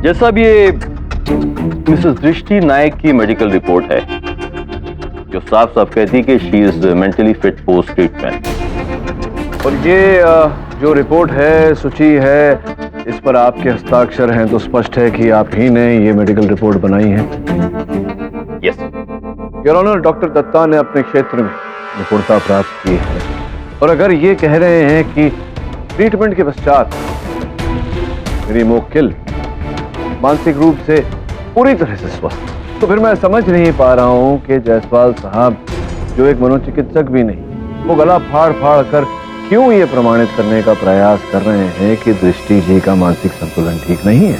जैसा भी ये मिसेस दृष्टि नायक की मेडिकल रिपोर्ट है जो साफ साफ कहती कि she is mentally fit post treatment. और ये जो रिपोर्ट है सुची है, इस पर आपके हस्ताक्षर हैं, तो स्पष्ट है कि आप ही ने ये मेडिकल रिपोर्ट बनाई है। Yes your honour, doctor Datta ने अपने क्षेत्र में निपुणता प्राप्त की है और अगर ये कह रहे हैं कि ट्रीटमेंट के पश्चात मेरी मोक्किल मानसिक रूप से पूरी तरह से स्वस्थ, तो फिर मैं समझ नहीं पा रहा हूं कि जायसवाल साहब जो एक मनोचिकित्सक भी नहीं, वो गला फाड़ फाड़ कर क्यों ये प्रमाणित करने का प्रयास कर रहे हैं कि दृष्टि जी का मानसिक संतुलन ठीक नहीं है।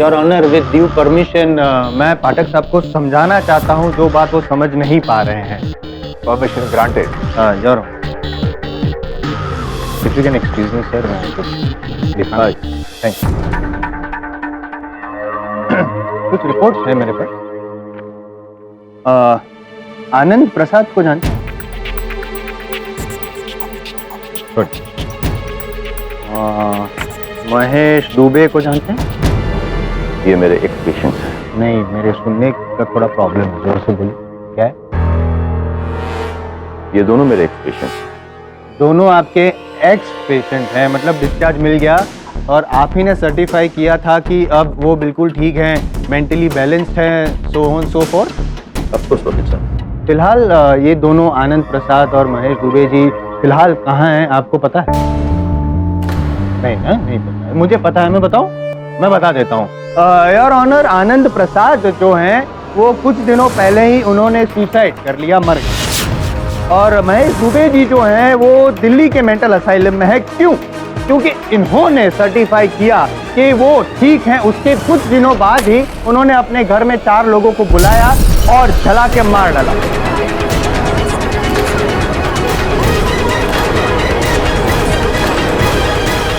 Your honour, with due permission मैं पाठक साहब को समझाना चाहता हूं जो बात वो समझ नहीं पा रहे हैं। Permission granted. Your if you can excuse me sir, मैं कुछ लिखा। Thank you. कुछ रिपोर्ट्स है मेरे पास। आनंद प्रसाद को जानते हैं? महेश दुबे को जानते हैं? ये मेरे एक्स पेशेंट हैं। नहीं, मेरे सुनने का थोड़ा प्रॉब्लम है, जोर से बोलिए। क्या है? ये दोनों मेरे एक्स पेशेंट हैं। दोनों आपके एक्स पेशेंट हैं, मतलब डिस्चार्ज मिल गया और आप ही ने सर्टिफाई किया था कि अब वो बिल्कुल ठीक हैं, मेंटली बैलेंस्ड हैं, so on so forth. Of course sir. फिलहाल ये दोनों आनंद प्रसाद और महेश दुबे जी फिलहाल कहाँ हैं, आपको पता है? नहीं ना, नहीं पता है। मुझे पता है, मैं बताऊं? मैं बता देता हूँ। योर ऑनर, आनंद प्रसाद जो हैं वो कुछ दिनों पहले ही उन्होंने सुसाइड कर लिया, मर गए। और महेश दुबे जी जो हैं वो दिल्ली के मेंटल असाइलम में है। क्यों? क्योंकि इन्होंने सर्टिफाई किया कि वो ठीक हैं। उसके कुछ दिनों बाद ही उन्होंने अपने घर में 4 लोगों को बुलाया और जला के मार डाला।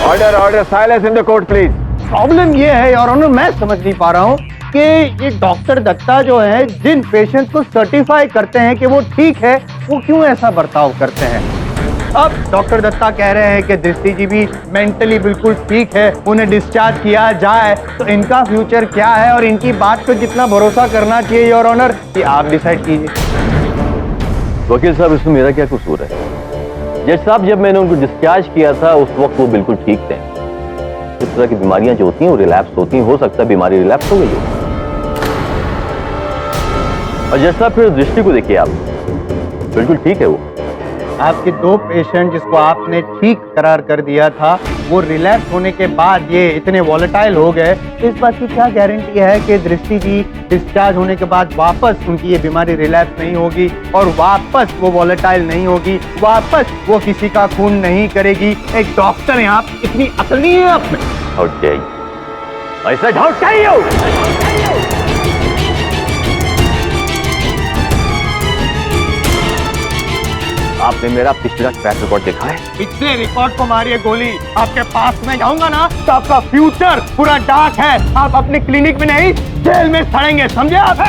Order order, silence in the court please. Problem ये है योर ऑनर, मैं समझ नहीं पा रहा हूँ कि ये डॉक्टर दत्ता जो है जिन पेशेंट को सर्टिफाई करते हैं कि वो ठीक है, वो क्यों ऐसा बर्ताव करते हैं। अब डॉक्टर दत्ता कह रहे हैं कि दृष्टि जी भी मेंटली बिल्कुल ठीक है, उन्हें डिस्चार्ज किया जाए, तो इनका फ्यूचर क्या है और इनकी बात पे कितना भरोसा करना चाहिए योर ऑनर, कि आप डिसाइड कीजिए। वकील साहब, इसमें मेरा क्या कसूर है? जज साहब, जब मैंने उनको डिस्चार्ज किया था उस वक्त वो बिल्कुल ठीक थे। इस तरह की बीमारियां जो होती हैं वो रिलैप्स होती हैं, हो सकता है बीमारी रिलैप्स हो गई हो। और जज साहब, फिर दृष्टि को देखिए, आप बिल्कुल ठीक है। वो आपके 2 पेशेंट जिसको आपने ठीक करार कर दिया था, वो रिलैप्स होने के बाद ये इतने वॉलेटाइल हो गए। इस बात की क्या गारंटी है कि दृष्टि जी डिस्चार्ज होने के बाद वापस उनकी ये बीमारी रिलैप्स नहीं होगी और वापस वो वॉलेटाइल नहीं होगी, वापस वो किसी का खून नहीं करेगी। एक डॉक्टर हैं आप, इतनी अकल नहीं है आप में? How dare you? I said how dare you? आपने मेरा पिछला ट्रैक रिकॉर्ड देखा है? पिछले रिकॉर्ड को मारिए गोली। आपके पास में जाऊंगा ना तो आपका फ्यूचर पूरा डार्क है। आप अपने क्लिनिक में नहीं, जेल में सड़ेंगे, समझे आप?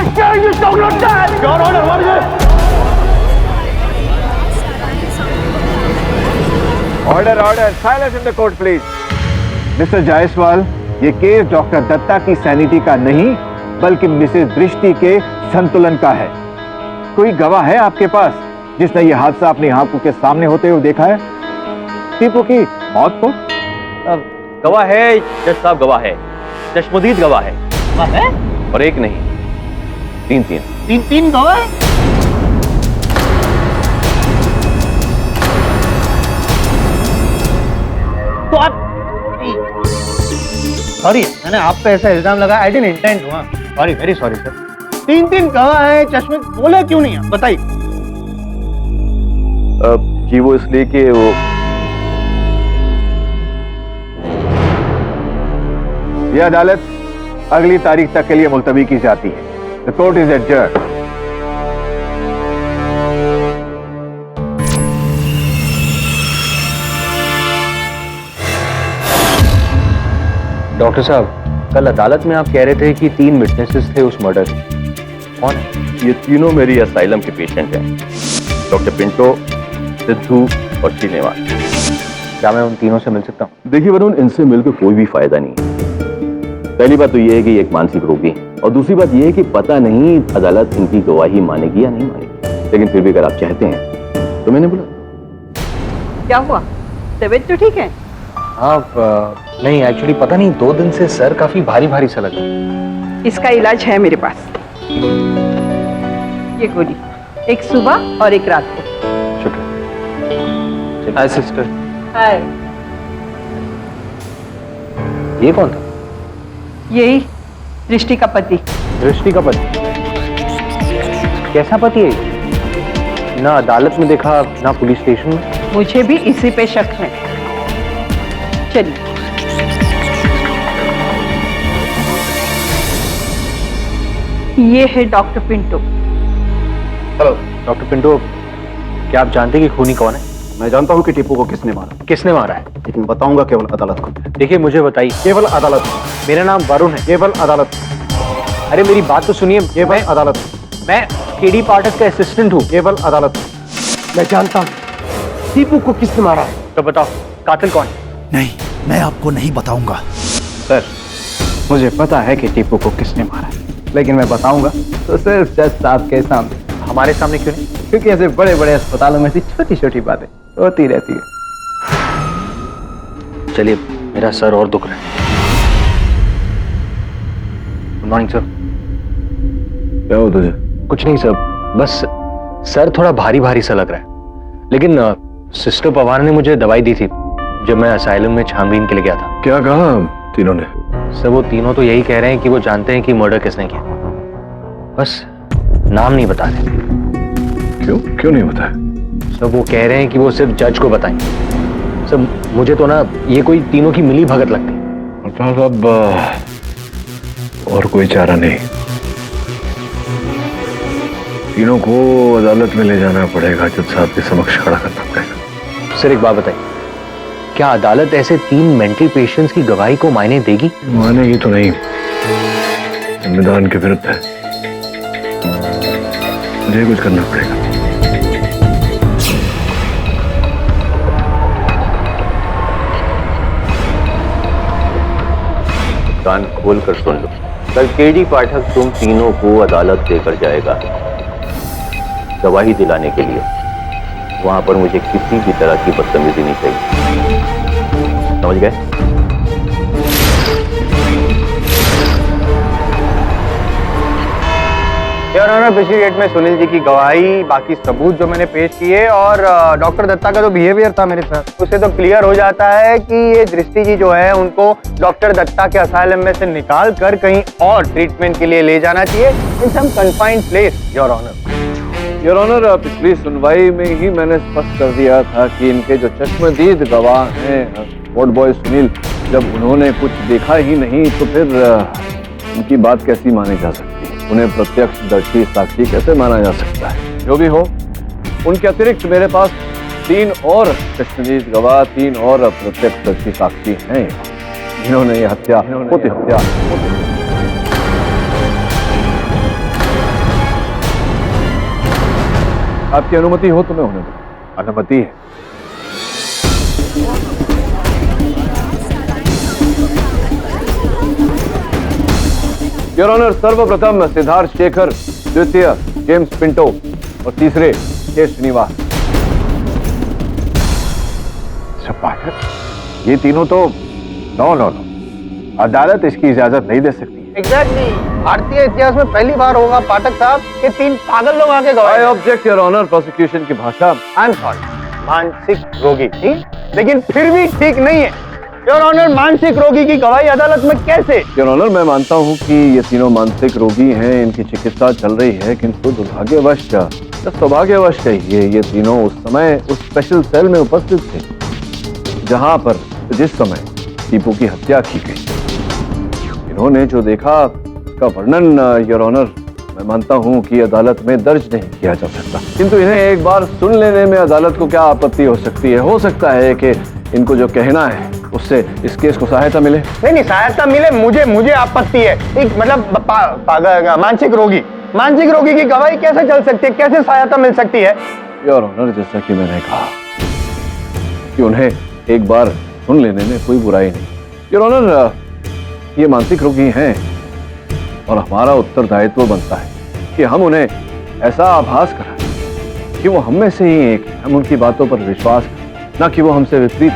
Order order, silence in the court please. Mister Jaiswal, ये केस डॉक्टर दत्ता की सैनिटी का नहीं बल्कि मिसेस दृष्टि के संतुलन का है। कोई गवाह है आपके पास जिसने ये हादसा अपनी आंखों के सामने होते हुए देखा है? टीपू की मौत को? गवाह है जज साहब, गवाह है, चश्मदीद गवाह है। और एक नहीं, 3 गवाह। तो आप सॉरी, मैंने आप पे ऐसा इल्जाम लगाया, I didn't intend. Sorry, very sorry sir. 3 गवाह हैं, चश्मे बोले क्यों नहीं आप बताइए? जी वो इसलिए कि वो यह अदालत अगली तारीख तक के लिए मुलतवी की जाती है। The court is adjourned. Doctor साहब, कल अदालत में आप कह रहे थे कि 3 विटनेसेस थे उस मर्डर के। कौन है? ये तीनों मेरी असाइलम के पेशेंट हैं, डॉक्टर पिंटो, सिद्धू और श्रीनिवास। क्या मैं उन तीनों से मिल सकता हूँ? देखिए वरुण, इनसे मिलकर कोई भी फायदा नहीं है। पहली बात तो ये है कि एक मानसिक रोगी है, और दूसरी बात ये है कि पता नहीं अदालत इनकी गवाही मानेगी या नहीं मानेगी, लेकिन फिर भी अगर आप चाहते हैं तो मैंने बोला। क्या हुआ, तबीयत तो ठीक है? हाँ नहीं, एक्चुअली पता नहीं 2 दिन से सर काफी भारी भारी सा लग रहा है। इसका इलाज है मेरे पास। ये गोली, एक सुबह और एक रात को। शुक्रिया। Hi sister. हाय। ये कौन था? यही दृष्टि का पति। दृष्टि का पति? कैसा पति है ये? ना अदालत में देखा, ना पुलिस स्टेशन में। मुझे भी इसी पे शक है। चलिए। ये है doctor Pinto. Hello doctor Pinto, क्या आप जानते हैं कि खूनी कौन है? मैं जानता हूँ कि टीपू को किसने मारा। किसने मारा है? लेकिन बताऊंगा केवल अदालत को। देखिए मुझे बताइए। केवल अदालत। मेरा नाम वरुण है। केवल अदालत। अरे मेरी बात तो सुनिए। केवल अदालत। मैं केडी पाठक का असिस्टेंट हूँ। केवल अदालत। मैं जानता हूँ टीपू को किसने मारा है। तो बताओ कातिल कौन है? नहीं, मैं आपको नहीं बताऊंगा। सर, मुझे पता है कि टीपू को किसने मारा है, लेकिन मैं बताऊंगा तो सिर्फ जज साहब के सामने। हमारे सामने क्यों नहीं? क्योंकि ऐसे बड़े बड़े अस्पतालों में ऐसी छोटी छोटी बातें होती रहती है। चलिए, मेरा सर और दुख रहा है। Good morning sir. क्या हो तुझे? कुछ नहीं सर, बस सर थोड़ा भारी भारी सा लग रहा है। लेकिन सिस्टर पवार ने मुझे दवाई दी थी जब मैं असाइलम में छानबीन के लिए गया था। क्या कहा तीनों ने? सर वो तीनों तो यही कह रहे हैं कि वो जानते हैं कि मर्डर किसने किया, बस नाम नहीं बता रहे। क्यों नहीं बताया? सर वो कह रहे हैं कि वो सिर्फ जज को बताएंगे। सर मुझे तो ना ये कोई तीनों की मिली भगत लगती है। मतलब अब और कोई चारा नहीं, तीनों को अदालत में ले जाना पड़ेगा, जज साहब के समक्ष खड़ा करना पड़ेगा। सर एक बात बताइए, क्या अदालत ऐसे 3 मेंटल पेशेंट्स की गवाही को मायने देगी? मानेगी तो नहीं, संविधान के विरुद्ध है, मुझे कुछ करना पड़ेगा। कान खोल कर सुन लो, कल केडी पाठक तुम तीनों को अदालत लेकर जाएगा गवाही दिलाने के लिए। वहां पर मुझे किसी भी तरह की बदतमीजी नहीं चाहिए, समझ गए? योर ऑनर, पिछली डेट में सुनील जी की गवाही, बाकी सबूत जो मैंने पेश किए और डॉक्टर दत्ता का जो बिहेवियर था मेरे साथ, उससे तो क्लियर हो जाता है कि ये दृष्टि जी जो है उनको डॉक्टर दत्ता के असाइलम में से निकाल कर कहीं और ट्रीटमेंट के लिए ले जाना चाहिए, in some confined place. Your honour, your honour, पिछली सुनवाई में ही मैंने स्पष्ट कर दिया था कि इनके जो चश्मदीद गवाह हैं वार्ड बॉय सुनील, जब उन्होंने कुछ देखा ही नहीं तो फिर उनकी बात कैसी मानी जा सकती है? उन्हें प्रत्यक्षदर्शी साक्षी कैसे माना जा सकता है? जो भी हो, उनके अतिरिक्त मेरे पास 3 और चश्मदीद गवाह, 3 और प्रत्यक्षदर्शी साक्षी हैं जिन्होंने ये हत्या आपकी अनुमति हो तो मैं उन्हें दूं। अनुमति है। योर ऑनर, सर्वप्रथम सिद्धार्थ शेखर, द्वितीय जेम्स पिंटो और तीसरे के श्रीनिवास। पाठक, ये तीनों तो नो, अदालत इसकी इजाजत नहीं दे सकती। एग्जैक्टली, भारतीय इतिहास में पहली बार होगा पाठक साहब कि 3 पागल लोग आके गवाही। I object your honour, prosecution की भाषा। आई एम सॉरी, मानसिक रोगी, ठीक, लेकिन फिर भी ठीक नहीं है। योर ऑनर, मानसिक रोगी की गवाही अदालत में कैसे? योर ऑनर, मैं मानता हूं कि ये तीनों मानसिक रोगी हैं, इनकी चिकित्सा चल रही है, किंतु दुर्भाग्यवश या सौभाग्यवश कहिए, ये तीनों उस समय उस स्पेशल सेल में उपस्थित थे जहां पर जिस समय टीपू की हत्या की गई। इन्होंने जो देखा उसका वर्णन योर ऑनर मैं मानता हूं कि अदालत में दर्ज नहीं किया जा सकता, किंतु इन्हें एक बार सुन लेने में अदालत को क्या आपत्ति हो सकती है? हो सकता है कि इनको जो कहना है उससे इस केस को सहायता मिले। नहीं, सहायता मिले, मुझे आपत्ति है। एक मतलब मानसिक रोगी की गवाही कैसे चल सकती है, कैसे सहायता मिल सकती है? योर ऑनर, जैसा कि मैंने कहा कि उन्हें एक बार सुन लेने में कोई बुराई नहीं। योर ऑनर, ये मानसिक रोगी हैं और हमारा उत्तरदायित्व बनता है कि हम उन्हें ऐसा आभास कराएं कि वो हम में से ही एक हैं। हम उनकी बातों पर विश्वास करें, ना कि वो हमसे विपरीत।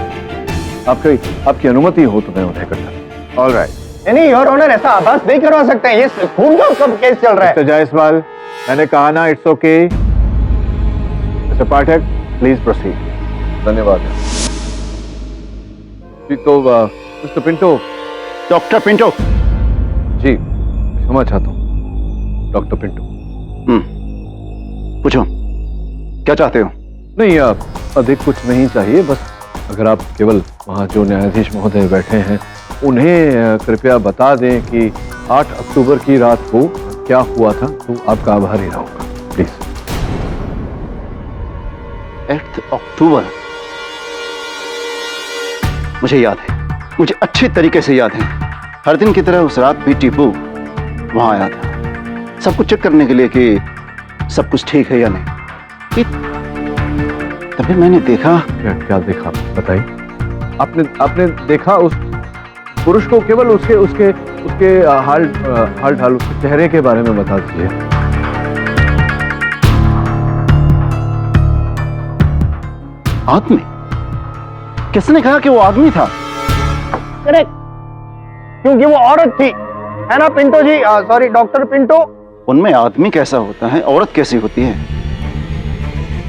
आपकी अनुमति हो तो मैं उन्हें करता। All right. नहीं योर ऑनर, ऐसा आभास नहीं करवा सकते हैं, ये खून का कब केस चल रहा है। मिस्टर जायसवाल, मैंने कहा ना it's okay. Mister Pathak please proceed. धन्यवाद जी। तो मिस्टर पिंटो। Doctor Pinto. जी क्षमा चाहता हूँ डॉक्टर पिंटो। पूछो क्या चाहते हो। नहीं, आप अधिक कुछ नहीं चाहिए, बस अगर आप केवल वहाँ जो न्यायाधीश महोदय बैठे हैं उन्हें कृपया बता दें कि 8 अक्टूबर की रात को क्या हुआ था, तो आपका आभारी रहूंगा प्लीज। 8 अक्टूबर मुझे याद है, मुझे अच्छे तरीके से याद है। हर दिन की तरह उस रात भी टीपू वहां आया था सब कुछ चेक करने के लिए कि सब कुछ ठीक है या नहीं। तभी मैंने देखा। क्या देखा बताइए। आपने देखा उस पुरुष को, केवल उसके हाल ढाल, उसके चेहरे के बारे में बता दीजिए। आदमी? किसने कहा कि वो आदमी था? करेक्ट, क्योंकि वो औरत थी, है ना Pinto ji? Sorry doctor Pinto. उनमें आदमी कैसा होता है, औरत कैसी होती है,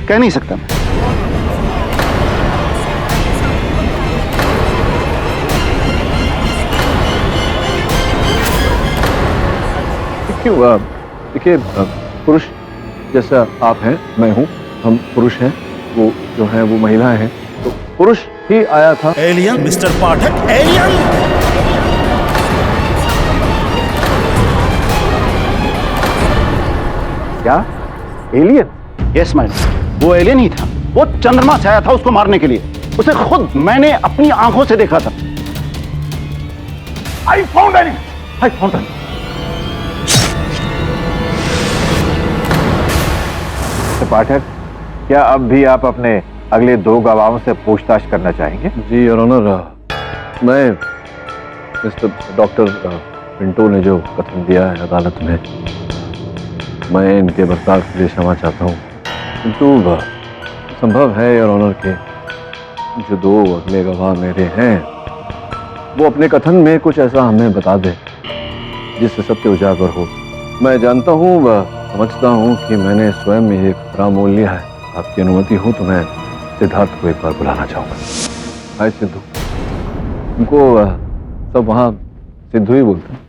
कह नहीं सकता मैं। क्यों? देखिए, पुरुष जैसा आप हैं, मैं हूं, हम पुरुष हैं, वो जो है वो महिलाएं हैं, तो पुरुष ही आया था। एलियन मिस्टर पाठक, एलियन। क्या एलियन? यस माय लॉर्ड, वो एलियन ही था। वो चंद्रमा से आया था उसको मारने के लिए। उसे खुद मैंने अपनी आंखों से देखा था। I found him. I found him. पाठक, क्या अब भी आप अपने अगले 2 गवाहों से पूछताछ करना चाहेंगे? जी योर ऑनर, मैं मिस्टर डॉक्टर पिंटो ने जो कथन दिया है अदालत में, मैं इनके बर्ताव के लिए क्षमा चाहता हूँ, किंतु संभव है योर ऑनर के जो 2 अगले गवाह मेरे हैं वो अपने कथन में कुछ ऐसा हमें बता दे जिससे सत्य उजागर हो। मैं जानता हूँ, समझता हूँ कि मैंने स्वयं ये खतरा मोल लिया है। आपकी अनुमति हो तो मैं सिद्धार्थ को एक बार बुलाना चाहूँगा। हाय सिद्धू। उनको सब वहाँ सिद्धू ही बोलते हैं।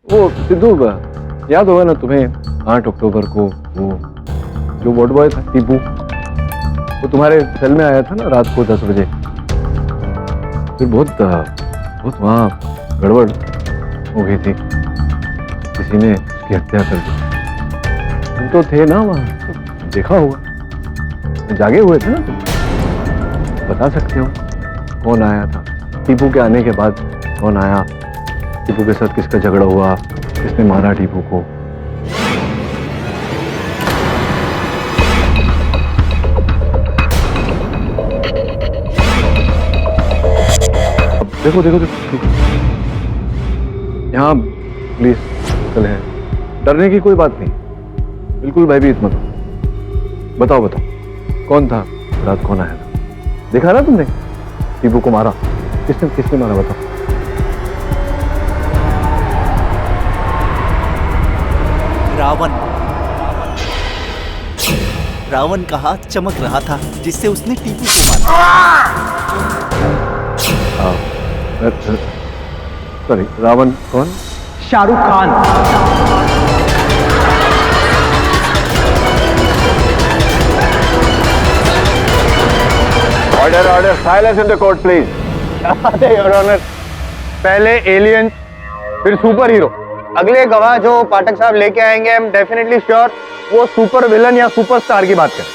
वो सिद्धू, याद होगा ना तुम्हें 8 अक्टूबर को वो जो वार्ड बॉय था टीपू, वो तुम्हारे सेल में आया था ना रात को 10 बजे। फिर बहुत वहाँ गड़बड़ हो गई थी, किसी ने उसकी हत्या कर दी। तुम तो थे ना वहाँ, देखा होगा, जागे हुए थे ना तुम, बता सकते हो कौन आया था टीपू के आने के बाद? कौन आया, टीपू के साथ किसका झगड़ा हुआ, किसने मारा टीपू को? देखो देखो देखो, यहाँ पुलिस कल है, डरने की कोई बात नहीं, बिल्कुल भयभीत मत हो। बताओ कौन था रात, कौन आया था? देखा ना तुमने टीपू को मारा? किसने मारा बताओ? रावण का हाथ चमक रहा था जिससे उसने टीपू को मारा। सॉरी, रावण कौन? Shahrukh Khan. Order, silence in the court please. Your honour, पहले एलियन फिर सुपर हीरो। अगले गवाह जो पाठक साहब लेके आएंगे, आई एम डेफिनेटली श्योर वो सुपर विलन या सुपरस्टार की बात करें।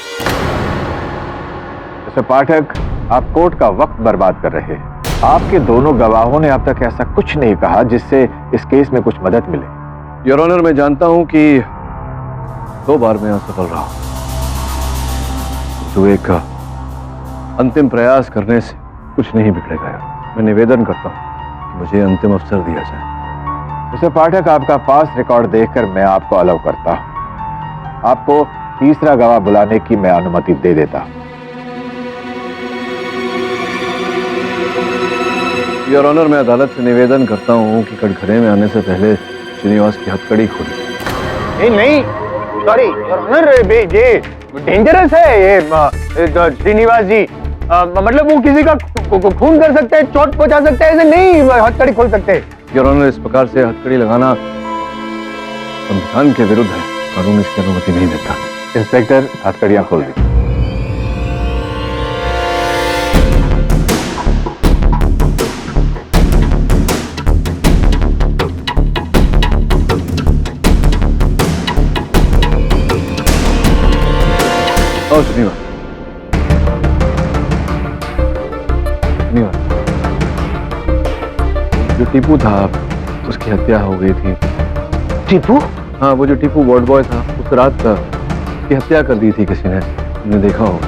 मिस्टर पाठक, आप कोर्ट का वक्त बर्बाद कर रहे हैं। आपके दोनों गवाहों ने अब तक ऐसा कुछ नहीं कहा जिससे इस केस में कुछ मदद मिले। योर ऑनर, मैं जानता हूं कि 2 बार मैं असफल रहा, तो एक अंतिम प्रयास करने से कुछ नहीं बिगड़ेगा। मैं निवेदन करता हूं कि मुझे अंतिम अवसर दिया जाए। मिस्टर पाठक, आपका पास रिकॉर्ड देखकर मैं आपको अलाउ करता हूं। आपको तीसरा गवाह बुलाने की मैं अनुमति दे देता। योर ऑनर, मैं अदालत से निवेदन करता हूं कि कटघरे में आने से पहले श्रीनिवास की हथकड़ी खोली। नहीं, सॉरी योर ऑनर, ये डेंजरस है ये श्रीनिवास जी। मतलब वो किसी का खून कर सकते हैं, चोट पहुंचा सकते हैं, ऐसे नहीं हथकड़ी खोल सकते। योर ऑनर, इस प्रकार से हथकड़ी लगाना संविधान के विरुद्ध है, कानून इसकी अनुमति नहीं देता। इंस्पेक्टर, हथकड़ियां खोल दी। श्रीनिवास, जो टीपू था उसकी हत्या हो गई थी। टीपू? हाँ, वो जो टीपू वार्ड बॉय था, उस रात का उसकी हत्या कर दी थी किसी ने, तुमने देखा हो?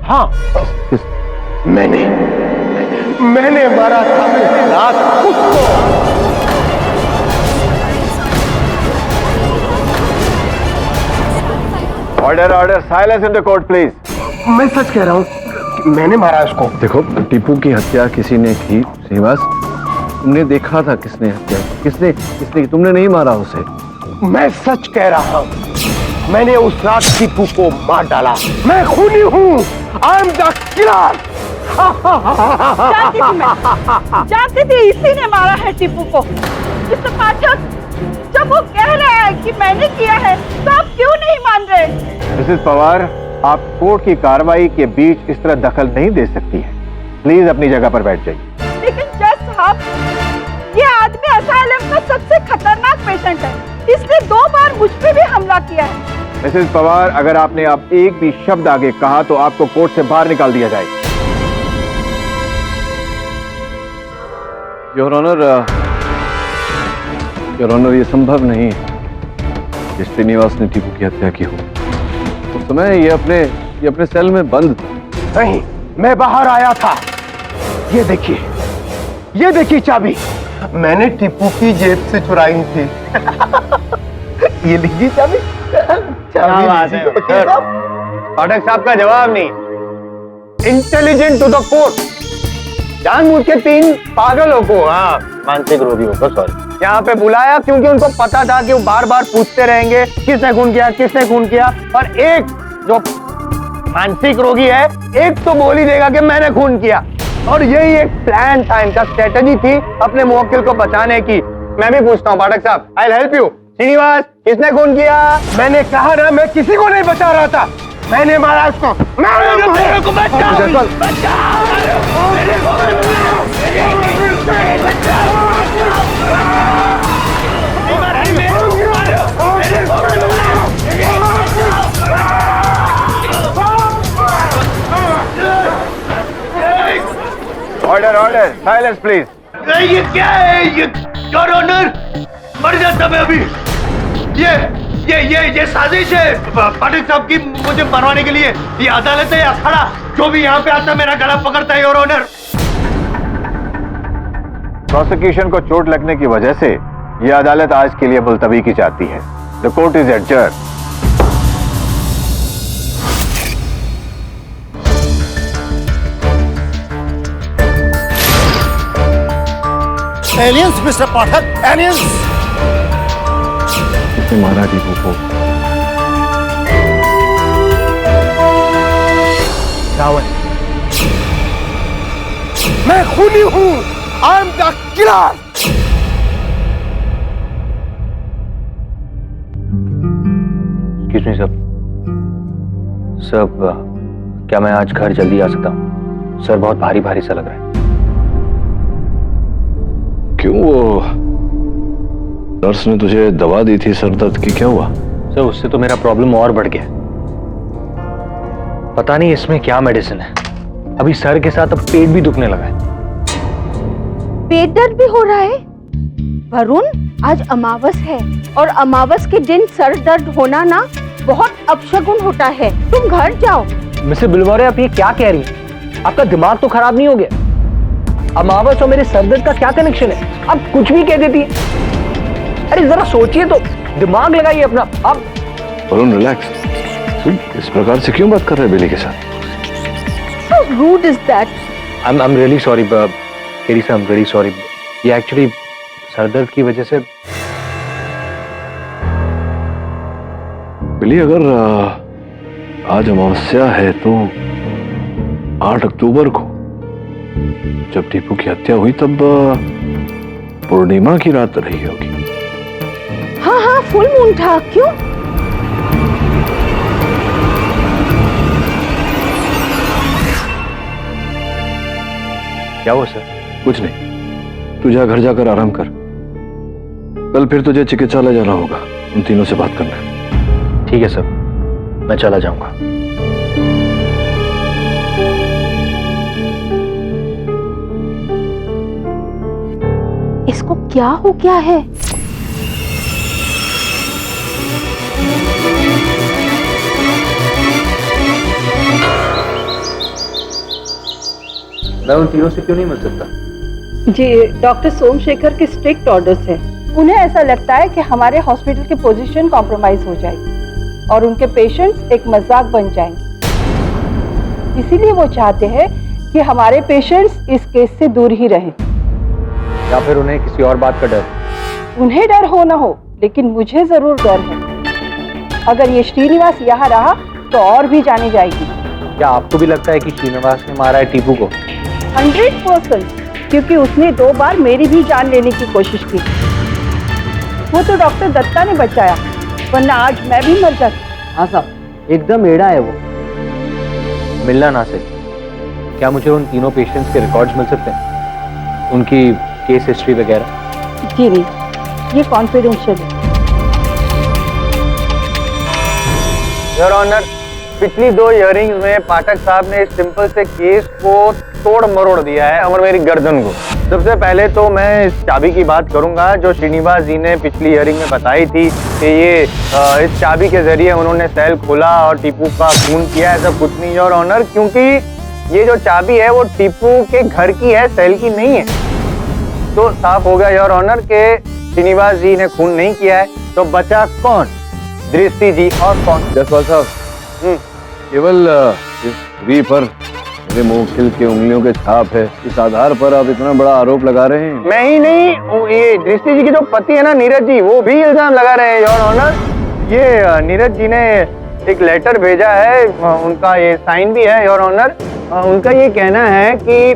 हाँ, मैंने मारा था रात उसको। Order, order, silence in the court please. मैं सच कह रहा हूँ, मैंने मारा उसको। देखो, टीपू की हत्या किसी ने की श्रीनिवास, तुमने देखा था किसने हत्या की, किसने, तुमने नहीं मारा उसे। मैं सच कह रहा हूँ, मैंने उस रात टीपू को मार डाला। मैं खूनी हूँ, आई एम द किलर। जानती थी इसी ने मारा है टीपू को। मिस्टर पाठक, जब वो कह रहे हैं कि मैंने किया है तो आप क्यों नहीं मान रहे? मिसेस पवार, आप कोर्ट की कार्रवाई के बीच इस तरह दखल नहीं दे सकती हैं। प्लीज अपनी जगह पर बैठ जाइए। लेकिन जज साहब, ये आदमी असाइलम का सबसे खतरनाक पेशेंट है, इसने 2 बार मुझ पे भी हमला किया है। मिसेस पवार, अगर आपने अब एक भी शब्द आगे कहा तो आपको कोर्ट से बाहर निकाल दिया जाएगा। योर ऑनर, ये संभव नहीं कि श्रीनिवास ने टीपू की हत्या की हो। उस समय ये अपने सेल में बंद था। नहीं, मैं बाहर आया था। ये देखिए चाबी, मैंने टीपू की जेब से चुराई थी। ये लीजिए चाबी। पाठक साहब का जवाब नहीं। Intelligent to the court. जानबूझ के 3 पागलों को, हाँ, मानसिक रोगियों को, सॉरी, यहाँ पे बुलाया क्योंकि उनको पता था कि वो बार बार पूछते रहेंगे किसने खून किया, और एक जो मानसिक रोगी है, एक तो बोल ही देगा कि मैंने खून किया। और यही एक प्लान था, इनका स्ट्रेटजी थी अपने मुवक्किल को बचाने की। मैं भी पूछता हूँ पाठक साहब, I will help you. Srinivas, किसने खून किया? मैंने कहा ना, मैं किसी को नहीं बचा रहा था, मैंने मारा उसको। मेरे को ऑर्डर, ऑर्डर, साइलेंस प्लीज। ये क्या है? ये योर ऑनर, मर जाता मैं अभी। ये साजिश है पाठक साहब की मुझे मरवाने के लिए। ये अदालत है या खड़ा, जो भी यहाँ पे आता मेरा गला पकड़ता है योर ऑनर। प्रोसिक्यूशन को चोट लगने की वजह से यह अदालत आज के लिए मुलतवी की जाती है। The court is adjourn. Aliens mister Pathak, aliens. किसने मारा टीपू को? रावण। मैं खूनी हूँ, I am the killer. Excuse me sir, क्या मैं आज घर जल्दी आ सकता हूँ? सर, बहुत भारी भारी सा लग रहा है। क्यों, वो नर्स ने तुझे दवा दी थी सर दर्द की, क्या हुआ? सर, उससे तो मेरा प्रॉब्लम और बढ़ गया। पता नहीं इसमें क्या मेडिसिन है। अभी सर के साथ अब पेट भी दुखने लगा है। पेट दर्द भी हो रहा है? वरुण, आज अमावस है और अमावस के दिन सर दर्द होना ना बहुत अपशगुन होता है। तुम घर जाओ। मिसेस बिलवारे, आप ये क्या कह रही हैं? आपका दिमाग तो खराब नहीं हो गया? अमावस और मेरे सरदर्द का क्या कनेक्शन है? आप कुछ भी कह देती है। अरे जरा सोचिए तो, दिमाग लगाइए अपना। आप वरुण रिलैक्स, तुम इस प्रकार से क्यों बात कर रहे हैं बेली के साथ? How rude is that? I'm really sorry, KD साहब, I'm really sorry. ये एक्चुअली सरदर्द की वजह से। बेली, अगर आज अमावस्या है तो 8 अक्टूबर को जब टीपू की हत्या हुई तब पूर्णिमा की रात रही होगी। हाँ हाँ, फुल मून था। क्यों? क्या हुआ सर? कुछ नहीं, तू जा घर जाकर आराम कर। कल फिर तुझे चिकित्सालय जाना होगा, उन तीनों से बात करना है। ठीक है सर, मैं चला जाऊंगा। इसको क्या हो गया है? मैं उन तीनों से क्यों नहीं मिल सकता? जी, डॉक्टर सोमशेखर के स्ट्रिक्ट ऑर्डर्स हैं। उन्हें ऐसा लगता है कि हमारे हॉस्पिटल की पोजीशन कॉम्प्रोमाइज हो जाएगी और उनके पेशेंट्स एक मजाक बन जाएंगे। इसीलिए वो चाहते हैं कि हमारे पेशेंट्स इस केस से दूर ही रहें। या फिर उन्हें किसी और बात का डर? उन्हें डर हो ना हो, लेकिन मुझे जरूर डर है। अगर ये श्रीनिवास यहाँ रहा तो और भी जानी जाएगी। क्या आपको भी लगता है कि श्रीनिवास ने मारा है टीपू को? 100%, क्योंकि उसने 2 बार मेरी भी जान लेने की कोशिश की। वो तो डॉक्टर दत्ता ने बचाया, वरना आज मैं भी मर जाती। हाँ साहब, एकदम एड़ा है वो। मिलना ना से, क्या मुझे उन तीनों पेशेंट्स के रिकॉर्ड्स मिल सकते हैं, उनकी केस हिस्ट्री वगैरह? जी नहीं, ये कॉन्फिडेंशियल है। योर ऑनर, पिछली 2 हियरिंग्स में पाठक साहब ने इस सिंपल से केस को तोड़ मरोड़ दिया है और मेरी गर्दन को। सबसे पहले तो मैं इस चाबी की बात करूंगा जो श्रीनिवास जी ने पिछली हियरिंग में बताई थी कि ये इस चाबी के जरिए उन्होंने सेल खोला और टीपू का खून किया। ऐसा कुछ नहीं योर ऑनर, क्योंकि ये जो चाबी है वो टीपू के घर की है, सेल की नहीं है। तो साफ हो गया योर ऑनर के श्रीनिवास जी ने खून नहीं किया है। तो बचा कौन? दृष्टि जी। और कौन? जसवाल साहब, केवल इस छुरी पर मेरे मुवक्किल की उंगलियों के छाप है, इस आधार पर आप इतना बड़ा आरोप लगा रहे हैं? मैं ही नहीं, ये दृष्टि जी के जो पति है ना नीरज जी, वो भी इल्जाम लगा रहे हैं योर ऑनर। ये नीरज जी ने एक लेटर भेजा है, उनका ये साइन भी है योर ऑनर। उनका ये कहना है कि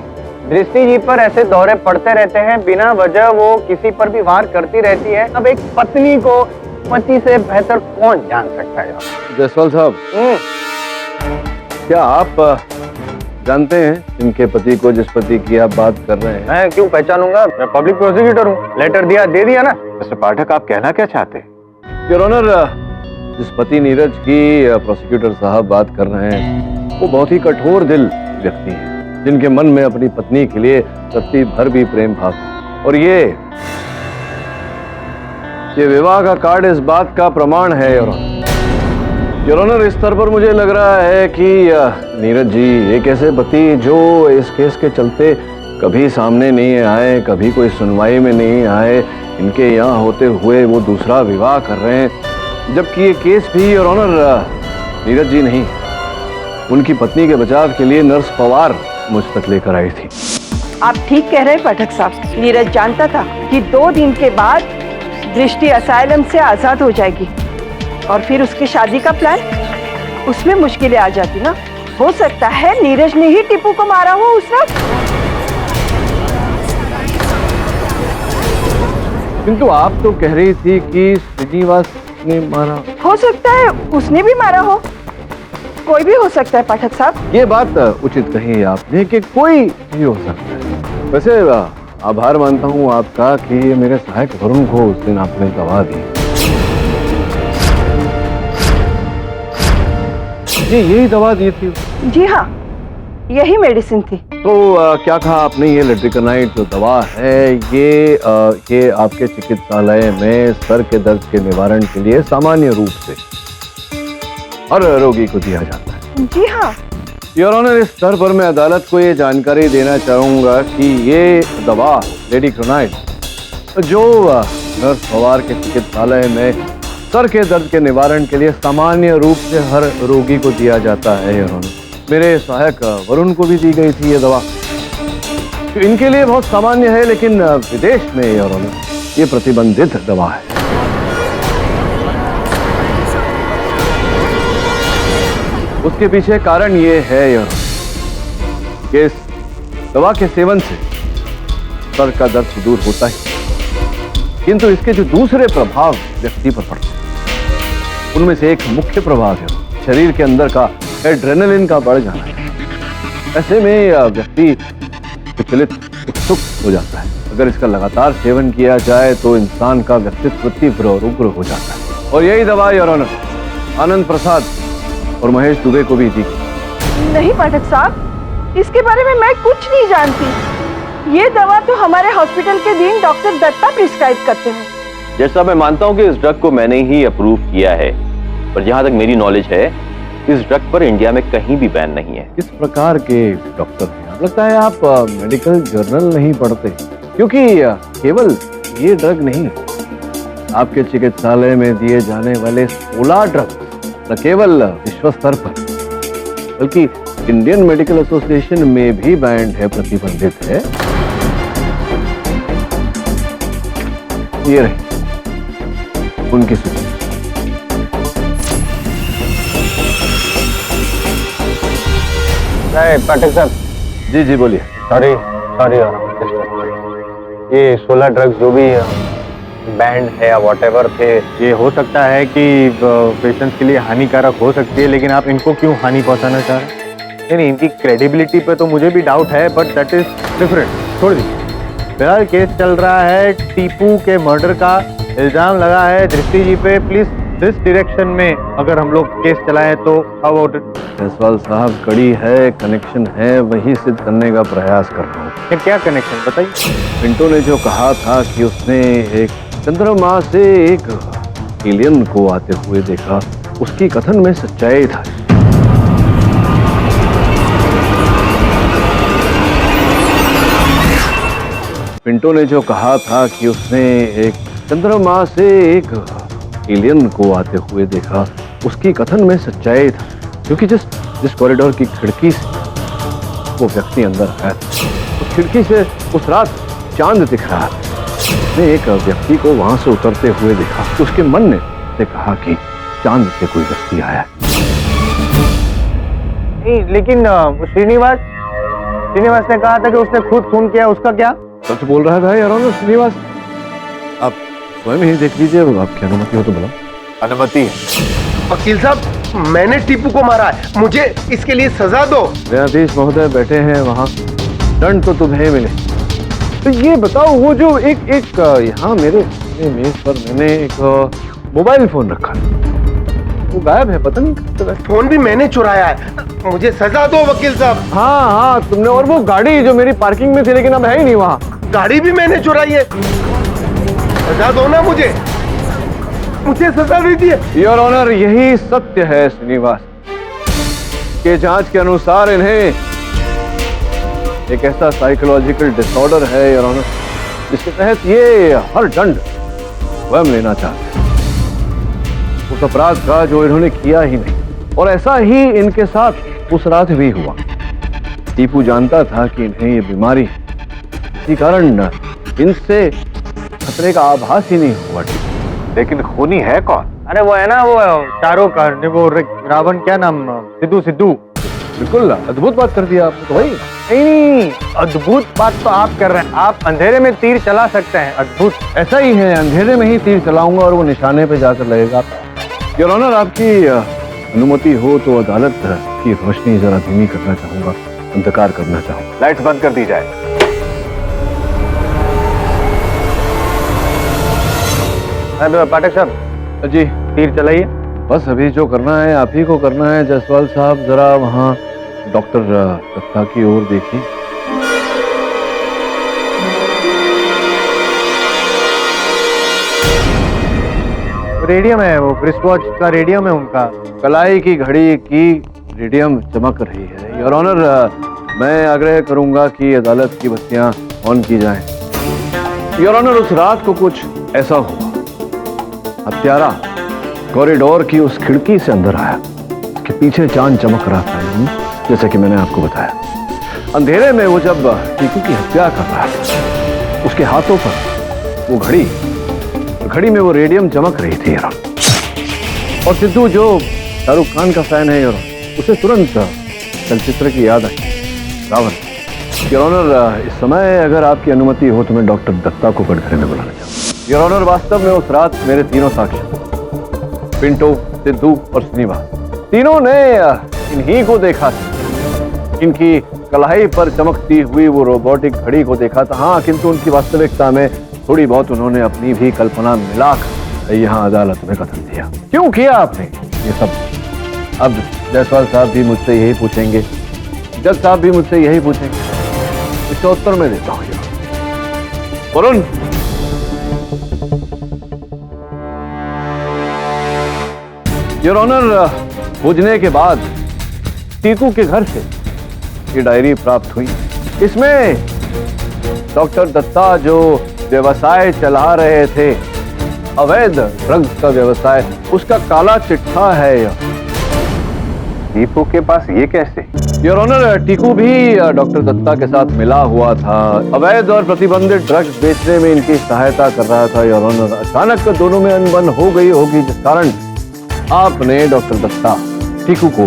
दृष्टि जी पर ऐसे दौरे पड़ते रहते हैं, बिना वजह वो किसी पर भी वार करती रहती है। अब एक पत्नी को पति से बेहतर कौन जान सकता है? जसवाल साहब, क्या आप जानते हैं इनके पति को, जिस पति की आप बात कर रहे हैं? मैं क्यों पहचानूंगा, मैं पब्लिक प्रोसिक्यूटर हूँ। लेटर दिया, दे दिया ना। मिस्टर पाठक, आप कहना क्या चाहते हैं? योर ऑनर, जिस पति नीरज की प्रोसिक्यूटर साहब बात कर रहे हैं वो बहुत ही कठोर दिल व्यक्ति हैं, जिनके मन में अपनी पत्नी के लिए रत्ती भर भी प्रेम भाव है। और ये विवाह का कार्ड इस बात का प्रमाण है योर ऑनर। योर ऑनर, इस स्तर पर मुझे लग रहा है कि नीरज जी एक ऐसे पति जो इस केस के चलते कभी सामने नहीं आए, कभी कोई सुनवाई में नहीं आए, इनके यहाँ होते हुए वो दूसरा विवाह कर रहे हैं, जबकि ये केस भी योर ऑनर नीरज जी नहीं, उनकी पत्नी के बचाव के लिए नर्स पवार मुझ तक लेकर आई थी। आप ठीक कह रहे हैं पाठक साहब। नीरज जानता था कि 2 दिन के बाद दृष्टि असाइलम से आजाद हो जाएगी और फिर उसकी शादी का प्लान, उसमें मुश्किलें आ जाती ना। हो सकता है नीरज ने ही टीपू को मारा हो उस वक्त। किंतु आप तो कह रही थी कि श्रीनिवास ने मारा। हो सकता है उसने भी मारा हो, कोई भी हो सकता है पाठक साहब। ये बात उचित कही आपने कि कोई भी हो सकता है। वैसे आभार मानता हूँ आपका कि मेरे सहायक वरुण को उस दिन आपने दवा दी। जी यही दवा दी थी? जी हाँ, यही मेडिसिन थी। तो क्या कहा आपने, ये लेट्रिकनाइट जो दवा है ये आपके चिकित्सालय में सर के दर्द के निवारण के लिए सामान्य रूप से हर रोगी को दिया जाता है? जी हाँ, योर ऑनर, इस स्तर पर मैं अदालत को ये जानकारी देना चाहूंगा कि ये दवा लेडिक्रोनाइड जो नर्स पवार के चिकित्सालय में सर के दर्द के निवारण के लिए सामान्य रूप से हर रोगी को दिया जाता है। योर ऑनर, मेरे सहायक वरुण को भी दी गई थी ये दवा। तो इनके लिए बहुत सामान्य है, लेकिन विदेश में योर ऑनर ये प्रतिबंधित दवा है। उसके पीछे कारण ये है योर ऑनर कि इस दवा के सेवन से सर का दर्द तो दूर होता ही, किंतु इसके जो दूसरे प्रभाव व्यक्ति पर पड़ते हैं उनमें से एक मुख्य प्रभाव है शरीर के अंदर का एड्रेनलिन का बढ़ जाना है। ऐसे में व्यक्ति विचलित उत्सुक हो जाता है। अगर इसका लगातार सेवन किया जाए तो इंसान का व्यक्तित्व तीव्र और उग्र हो जाता है। और यही दवा योर ऑनर आनंद प्रसाद और महेश दुबे को भी दी। नहीं पाठक साहब, इसके बारे में मैं कुछ नहीं जानती। ये दवा तो हमारे हॉस्पिटल के डीन डॉक्टर दत्ता प्रिस्क्राइब करते हैं। जैसा मैं मानता हूं कि इस ड्रग को मैंने ही अप्रूव किया है, पर जहां तक मेरी नॉलेज है इस ड्रग पर इंडिया में कहीं भी बैन नहीं है। किस प्रकार के डॉक्टर हैं? लगता है आप मेडिकल जर्नल नहीं पढ़ते, क्योंकि केवल ये ड्रग नहीं, आपके चिकित्सालय में दिए जाने वाले 16 ड्रग न केवल विश्व स्तर पर बल्कि इंडियन मेडिकल एसोसिएशन में भी बैंड है, प्रतिबंधित है। ये रही उनकी सूची। पाठक साहब, जी जी बोलिए। सॉरी ये 16 ड्रग्स जो भी बैंड है या वॉटेवर थे, ये हो सकता है कि पेशेंट्स के लिए हानिकारक हो सकती है, लेकिन आप इनको क्यों हानि पहुंचाना चाह रहे हैं? नहीं, इनकी क्रेडिबिलिटी पे तो मुझे भी डाउट है, बट दैट इज डिफरेंट। छोड़ दीजिए। फिलहाल केस चल रहा है टीपू के मर्डर का, इल्जाम लगा है दृष्टि जी पे। प्लीज दिस डायरेक्शन में अगर हम लोग केस चलाएं तो हाउ अबाउट इट? जयसवाल साहब, कड़ी है, कनेक्शन है, वही सिद्ध करने का प्रयास कर रहा हूँ। क्या कनेक्शन बताइए? पिंटो ने जो कहा था कि उसने एक चंद्रमा से एक एलियन को आते हुए देखा, उसकी कथन में सच्चाई था। पिंटो ने जो कहा था कि उसने एक चंद्रमा से एक एलियन को आते हुए देखा, उसकी कथन में सच्चाई था, क्योंकि जिस कॉरिडोर की खिड़की से वो व्यक्ति अंदर आया था, उस खिड़की से उस रात चांद दिख रहा था। उसने एक व्यक्ति को वहां से उतरते हुए देखा, तो उसके मन ने कहा कि चांद से कोई व्यक्ति आया। नहीं, लेकिन श्रीनिवास ने कहा था कि उसने खुद खून किया, उसका क्या? सच बोल रहा था यार श्रीनिवास। आप स्वयं ही देख लीजिए, आपकी अनुमति हो तो बोलो। अनुमति है। वकील साहब, मैंने टीपू को मारा है, मुझे इसके लिए सजा दो। न्यायाधीश महोदय बैठे हैं वहाँ, दंड तो तुम्हें मिले। तो ये बताओ, वो जो एक यहाँ मेरे मेज पर मैंने एक मोबाइल फोन रखा है, वो गायब है, पता नहीं। फोन भी मैंने चुराया है, मुझे सजा दो वकील साहब। हाँ तुमने, और वो गाड़ी जो मेरी पार्किंग में थी लेकिन अब है ही नहीं वहाँ। गाड़ी भी मैंने चुराई है, सजा दो ना मुझे सजा दीजिए। योर ऑनर, यही सत्य है श्रीनिवास, के जांच के अनुसार इन्हें एक ऐसा साइकोलॉजिकल डिसऑर्डर है योर ऑनर, जिसके तहत ये हर दंड स्वयं लेना चाहते हैं उस अपराध का जो इन्होंने किया ही नहीं। और ऐसा ही इनके साथ उस रात भी हुआ। टीपू जानता था कि इन्हें ये बीमारी है, इसी कारण इनसे खतरे का आभास ही नहीं हुआ। लेकिन खूनी है कौन? अरे वो है ना, वो चारों का वो रावण, क्या नाम? सिद्धू। बिल्कुल अद्भुत बात कर दिया आपने तो भाई। नहीं, अद्भुत बात तो आप कर रहे हैं। आप अंधेरे में तीर चला सकते हैं, अद्भुत। ऐसा ही है, अंधेरे में ही तीर चलाऊंगा और वो निशाने पे जाकर लगेगा। योर ऑनर, आपकी अनुमति हो तो अदालत की रोशनी जरा धीमी करना चाहूंगा, अंधकार करना चाहूंगा। लाइट्स बंद कर दी जाए। पाठक साहब जी, तीर चलाइए। बस अभी जो करना है आप ही को करना है। जयसवाल साहब, जरा वहाँ डॉक्टर दत्ता की ओर देखिए। रेडियम है, वो रिस्ट वॉच का रेडियम है उनका। कलाई की घड़ी की रेडियम चमक रही है। योर ऑनर, मैं आग्रह करूंगा कि अदालत की बत्तियां ऑन की जाएं। योर ऑनर, उस रात को कुछ ऐसा हुआ, हत्यारा कॉरिडोर की उस खिड़की से अंदर आया, उसके पीछे चांद चमक रहा था, जैसे कि मैंने आपको बताया। अंधेरे में वो जब टीकू की हत्या कर रहा था, उसके हाथों पर वो घड़ी में वो रेडियम चमक रही थी। और सिद्धू जो शाहरुख खान का फैन है, उसे तुरंत चलचित्र की याद आई, रावण। योर ऑनर, इस समय अगर आपकी अनुमति हो तो मैं डॉक्टर दत्ता को कटघरे में बुलाना चाहूँ। योर ऑनर, वास्तव में उस रात मेरे तीनों साक्षी, पिंटू, सिद्धू और श्रीनिवास, तीनों ने इन्हीं को देखा था। इनकी कलाई पर चमकती हुई वो रोबोटिक घड़ी को देखा था। हाँ, किंतु उनकी वास्तविकता में थोड़ी बहुत उन्होंने अपनी भी कल्पना मिलाकर यहाँ अदालत में कथन दिया। क्यों किया आपने ये सब? अब जायसवाल साहब भी मुझसे यही पूछेंगे, जज साहब भी मुझसे यही पूछेंगे, इसका उत्तर मैं देता हूँ। वरुण, योर ऑनर, खोजने के बाद टीकू के घर से ये डायरी प्राप्त हुई। इसमें डॉक्टर दत्ता जो व्यवसाय चला रहे थे, अवैध ड्रग्स का व्यवसाय, उसका काला चिट्ठा है। टीकू के पास ये कैसे? योर ऑनर, टीकू भी डॉक्टर दत्ता के साथ मिला हुआ था, अवैध और प्रतिबंधित ड्रग्स बेचने में इनकी सहायता कर रहा था। योर ऑनर, अचानक दोनों में अनबन हो गई होगी, जिस कारण आपने डॉक्टर दत्ता टीकू को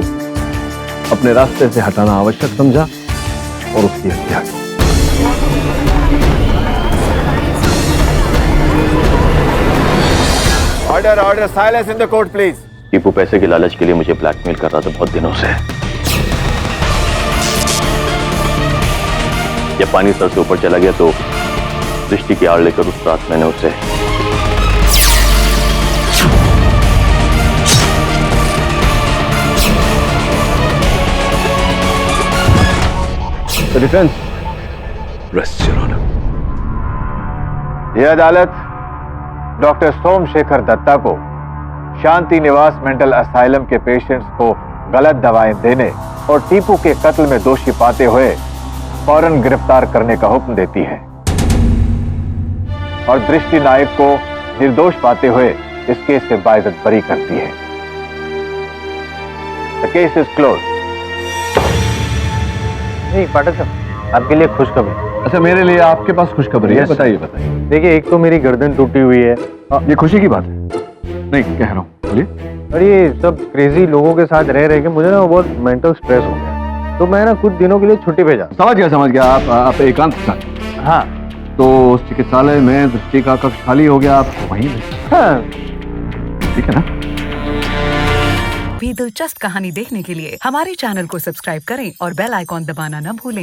अपने रास्ते से हटाना आवश्यक समझा और उसकी हत्या की। Order, silence in the court please. Tipu पैसे के लालच के लिए मुझे ब्लैकमेल कर रहा था बहुत दिनों से। जब पानी सर से ऊपर चला गया तो दृष्टि की आड़ लेकर उस रात मैंने उसे डिफेंस रेस्ट योर ऑनर। यह अदालत डॉक्टर सोमशेखर दत्ता को शांति निवास मेंटल असाइलम के पेशेंट्स को गलत दवाएं देने और टीपू के कत्ल में दोषी पाते हुए फौरन गिरफ्तार करने का हुक्म देती है और दृष्टि नायक को निर्दोष पाते हुए इस केस से बाइज्जत बरी करती है। The case is close. नहीं पाठक साहब, आपके लिए खुशखबरी। अच्छा, मेरे लिए आपके पास खुशखबरी है? बताइए बताइए। देखिए, एक तो मेरी गर्दन टूटी हुई है। ये खुशी की बात है? नहीं, कह रहा हूँ, बोलिए। और ये सब क्रेजी लोगों के साथ रह रहे के मुझे ना बहुत मेंटल स्ट्रेस हो गया, तो मैं ना कुछ दिनों के लिए छुट्टी भेजा। समझ गया। आप एकांत चाहते? हाँ। तो उस चिकित्सालय में दृष्टि का कक्ष खाली हो गया, आप वहीं? हाँ, ठीक है ना? भी दिलचस्प कहानी देखने के लिए हमारे चैनल को सब्सक्राइब करें और बेल आइकॉन दबाना न भूलें।